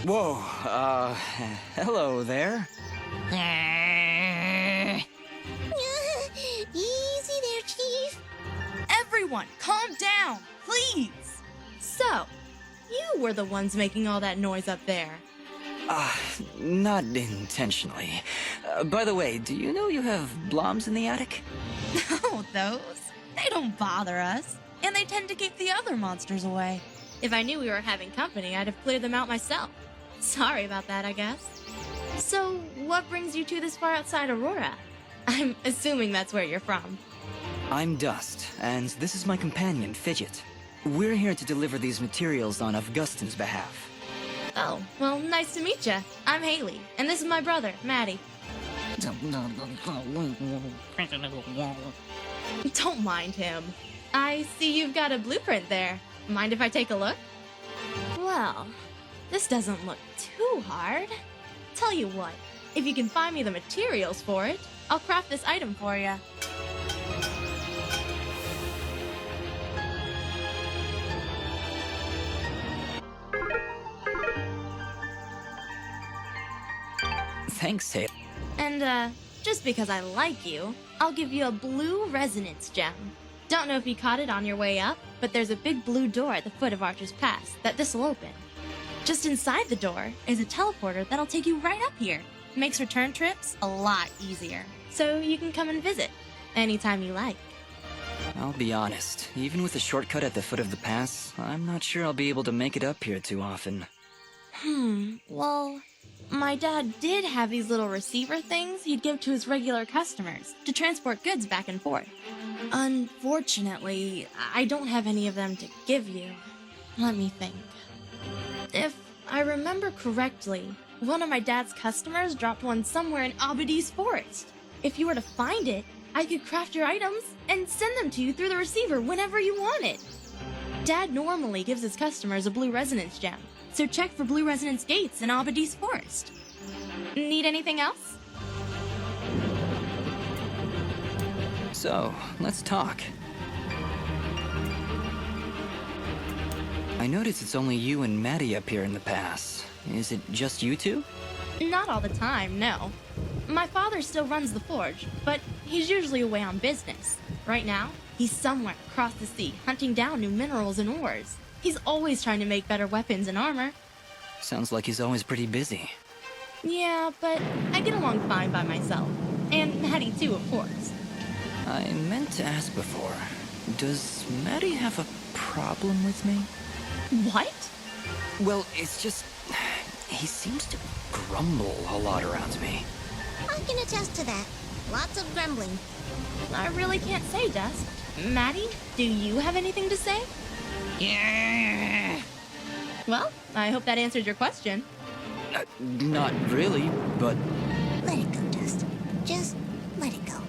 Whoa, hello there. Easy there, Chief. Everyone, calm down, please. So, you were the ones making all that noise up there. Not intentionally. By the way, do you know you have bloms in the attic? Oh, those? They don't bother us. And they tend to keep the other monsters away. If I knew we were having company, I'd have cleared them out myself. Sorry about that, I guess. So, what brings you two this far outside Aurora? I'm assuming that's where you're from. I'm Dust, and this is my companion, Fidget. We're here to deliver these materials on Augustin's behalf. Oh, well, nice to meet ya. I'm Haley, and this is my brother, Maddie. Don't mind him. I see you've got a blueprint there. Mind if I take a look? Well, this doesn't look too hard. Tell you what, if you can find me the materials for it, I'll craft this item for you. Thanks, Haley. And, just because I like you, I'll give you a blue resonance gem. Don't know if you caught it on your way up, but there's a big blue door at the foot of Archer's Pass that this'll open. Just inside the door is a teleporter that'll take you right up here. Makes return trips a lot easier. So you can come and visit anytime you like. I'll be honest, even with a shortcut at the foot of the pass, I'm not sure I'll be able to make it up here too often. Well, my dad did have these little receiver things he'd give to his regular customers to transport goods back and forth. Unfortunately, I don't have any of them to give you. Let me think. If I remember correctly, one of my dad's customers dropped one somewhere in Abadis Forest. If you were to find it, I could craft your items and send them to you through the receiver whenever you want it. Dad normally gives his customers a blue resonance gem, so check for blue resonance gates in Abadis Forest. Need anything else? So, let's talk. I notice it's only you and Maddie up here in the pass. Is it just you two? Not all the time, no. My father still runs the forge, but he's usually away on business. Right now, he's somewhere across the sea hunting down new minerals and ores. He's always trying to make better weapons and armor. Sounds like he's always pretty busy. Yeah, but I get along fine by myself. And Maddie too, of course. I meant to ask before, does Maddie have a problem with me? What? Well, it's just, he seems to grumble a lot around me. I can attest to that. Lots of grumbling. I really can't say, Dust. Maddie, do you have anything to say? Yeah. Well, I hope that answered your question. Not really, but... Let it go, Dust. Just let it go.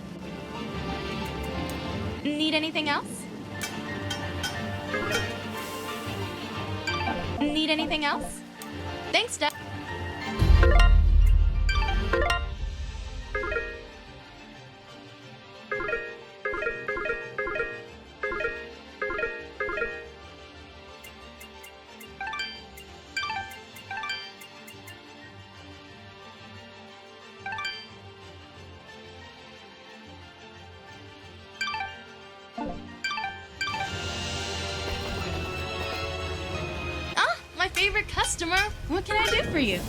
Need anything else? Need anything else? Thanks, Dust. My favorite customer. What can I do for you?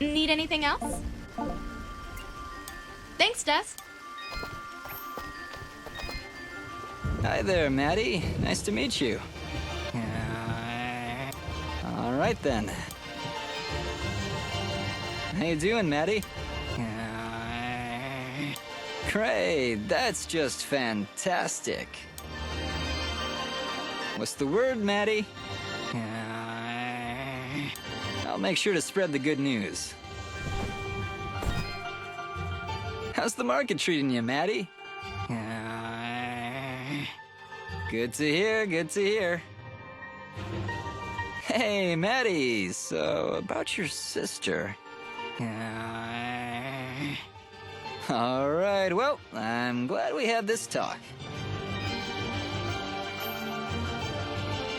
Need anything else? Thanks, Dust. Hi there, Maddie. Nice to meet you. All right, then. How you doing, Maddie? Great, that's just fantastic. What's the word, Maddie? I'll make sure to spread the good news. How's the market treating you, Maddie? Good to hear, good to hear. Hey, Maddie, so about your sister. All right, well, I'm glad we had this talk.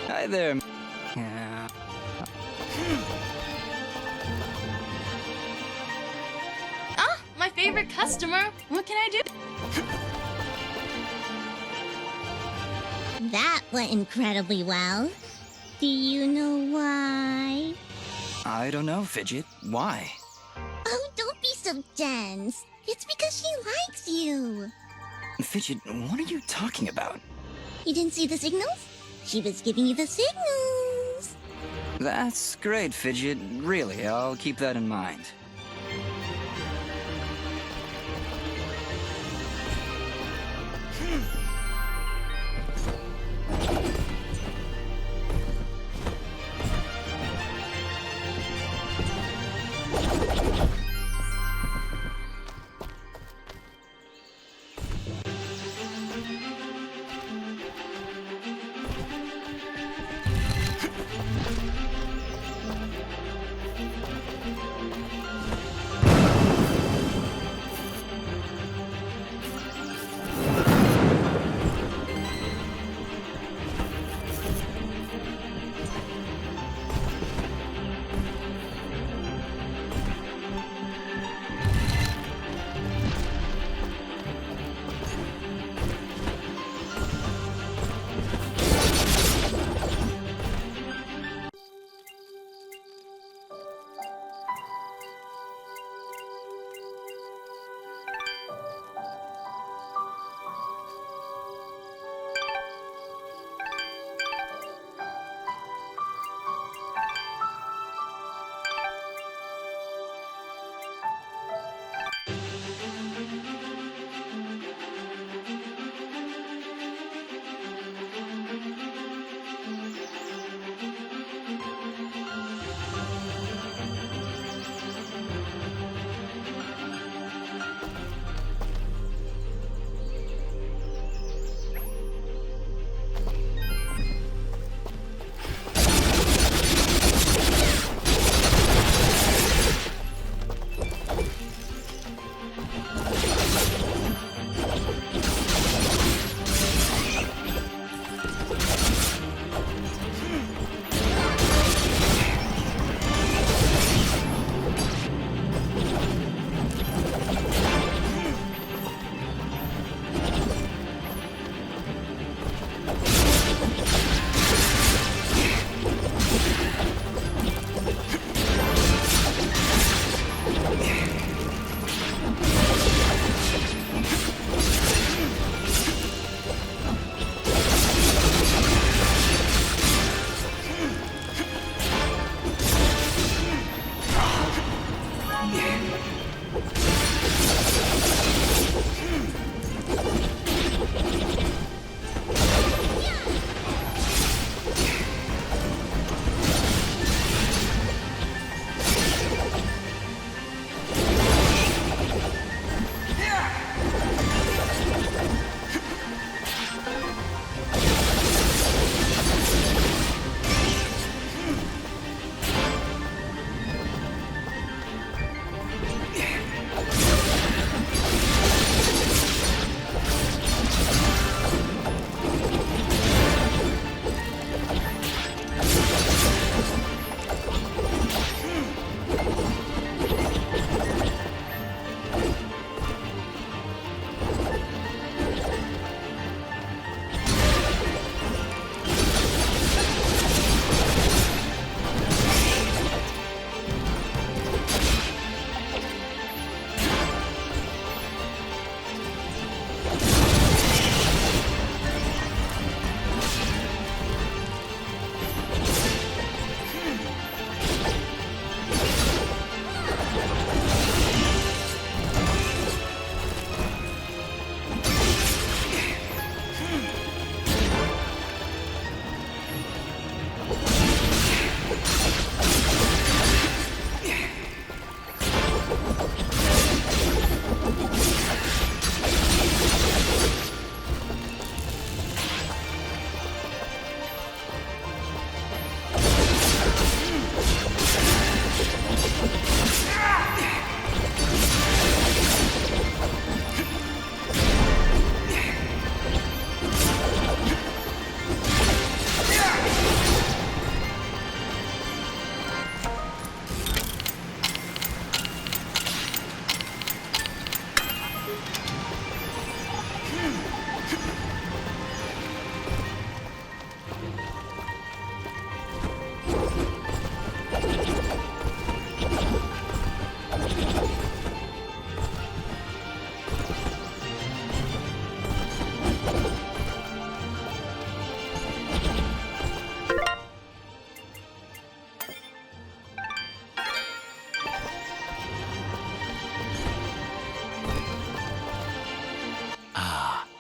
Hi there. My favorite customer. What can I do? That went incredibly well. Do you know why? I don't know, Fidget. Why? Oh, don't be so dense. It's because she likes you. Fidget, what are you talking about? You didn't see the signals? She was giving you the signals. That's great, Fidget. Really, I'll keep that in mind.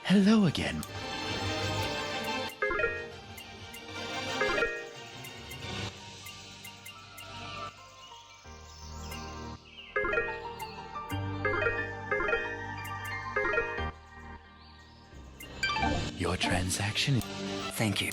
Hello again. Your transaction. Thank you.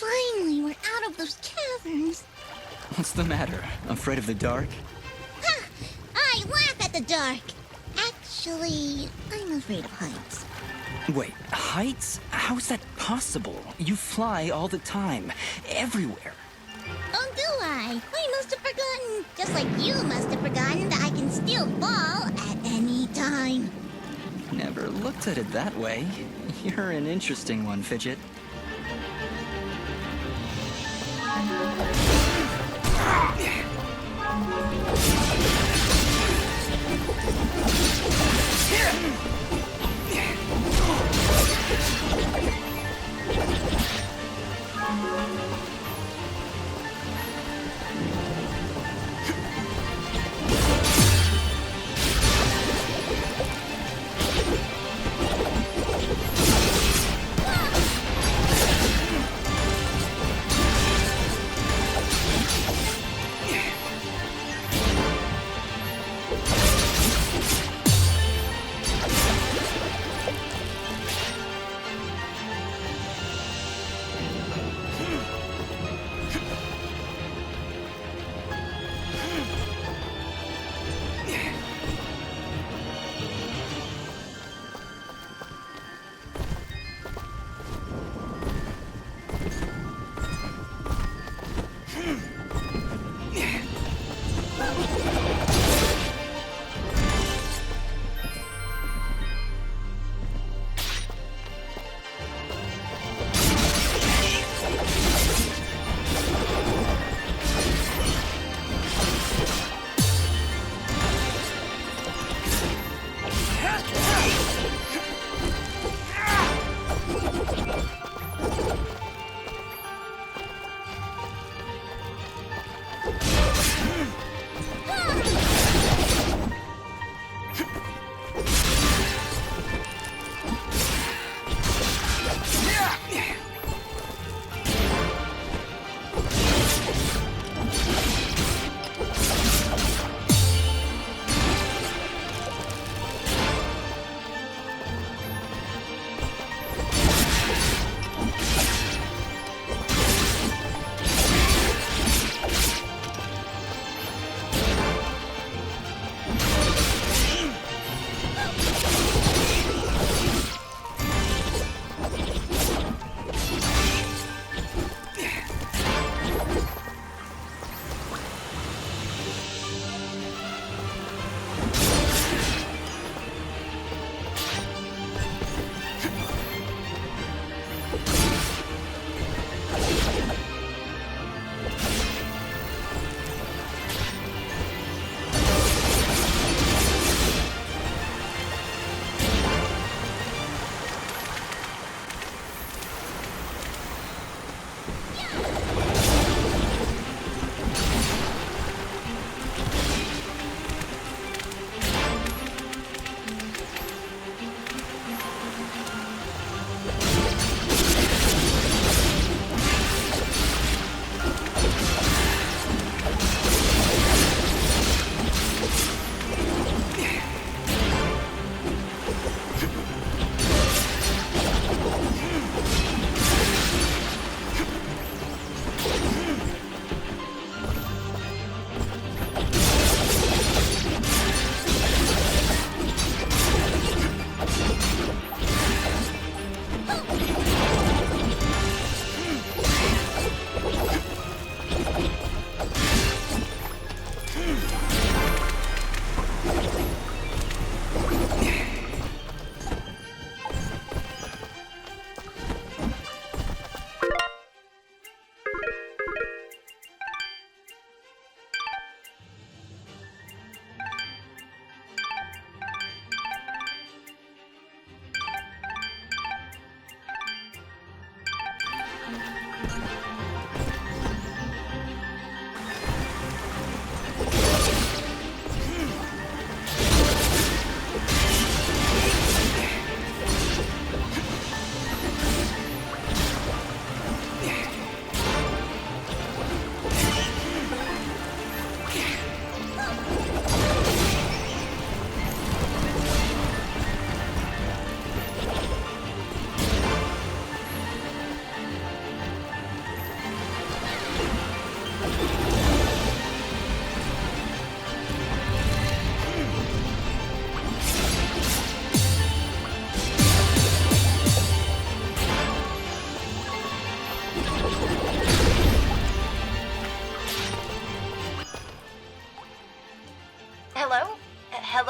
Finally, we're out of those caverns. What's the matter? Afraid of the dark? Ha! I laugh at the dark. Actually, I'm afraid of heights. Wait, heights? How is that possible? You fly all the time, everywhere. Oh, do I? I must have forgotten. Just like you must have forgotten that I can still fall at any time. Never looked at it that way. You're an interesting one, Fidget.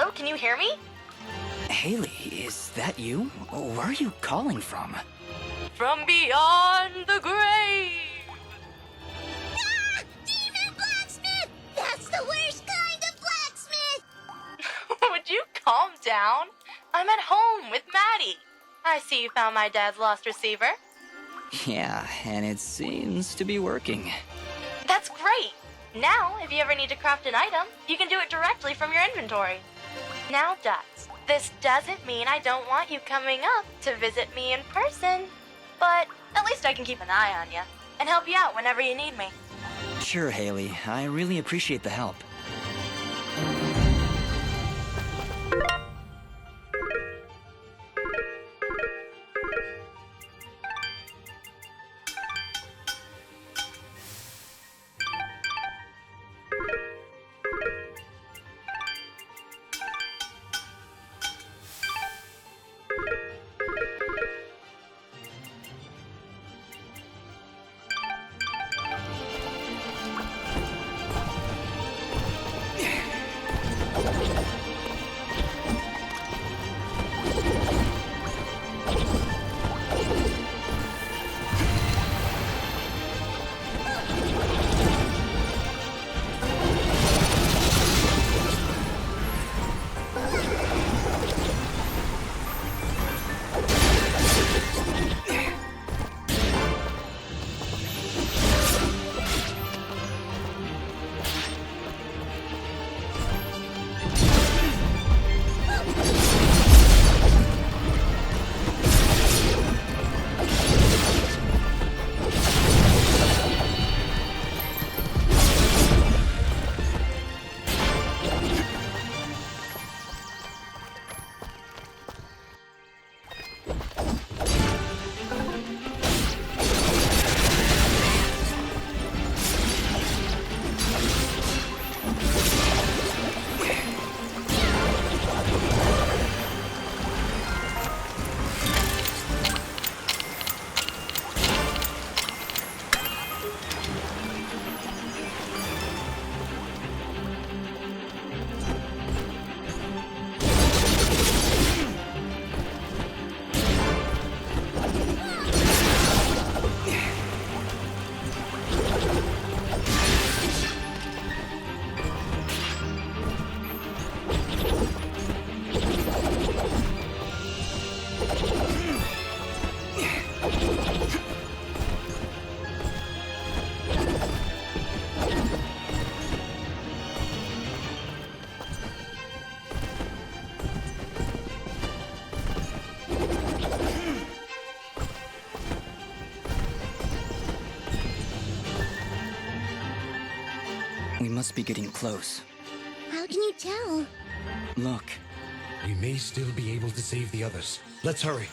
Hello, can you hear me? Haley, is that you? Where are you calling from? From beyond the grave! Ah! Demon blacksmith! That's the worst kind of blacksmith! Would you calm down? I'm at home with Maddie. I see you found my dad's lost receiver. Yeah, and it seems to be working. That's great! Now, if you ever need to craft an item, you can do it directly from your inventory. Now, Dots, this doesn't mean I don't want you coming up to visit me in person, but at least I can keep an eye on you and help you out whenever you need me. Sure, Haley. I really appreciate the help. We must be getting close. How can you tell? Look. We may still be able to save the others. Let's hurry.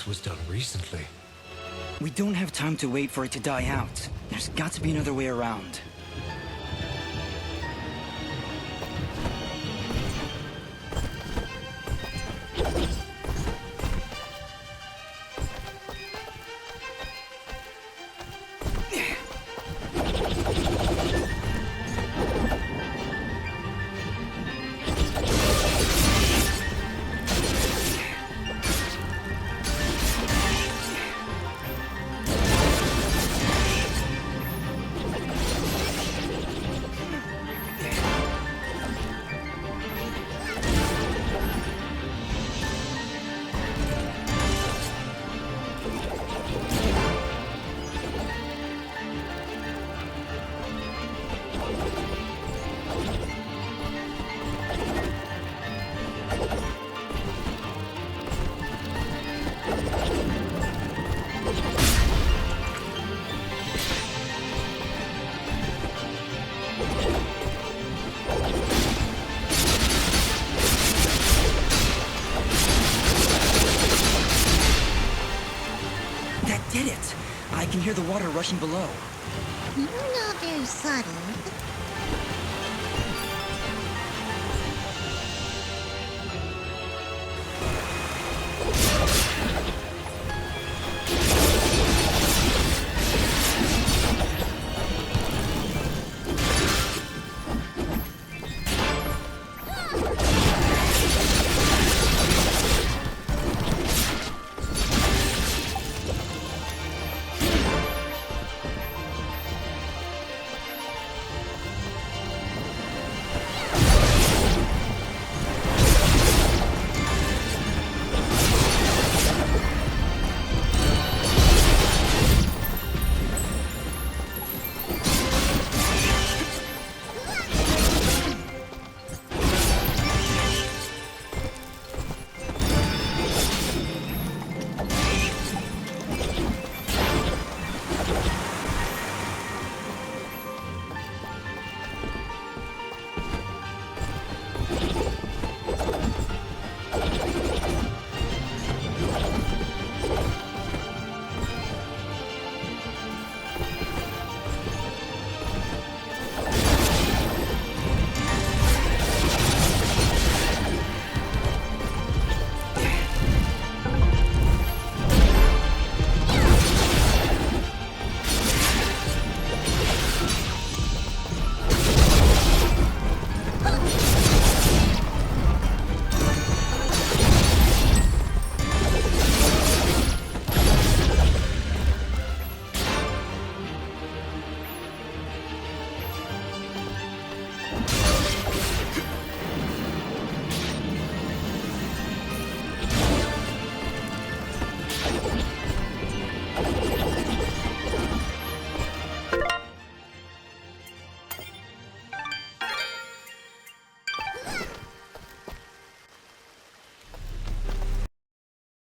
was done recently. We don't have time to wait for it to die out. There's got to be another way around. That did it! I can hear the water rushing below. You're not very subtle.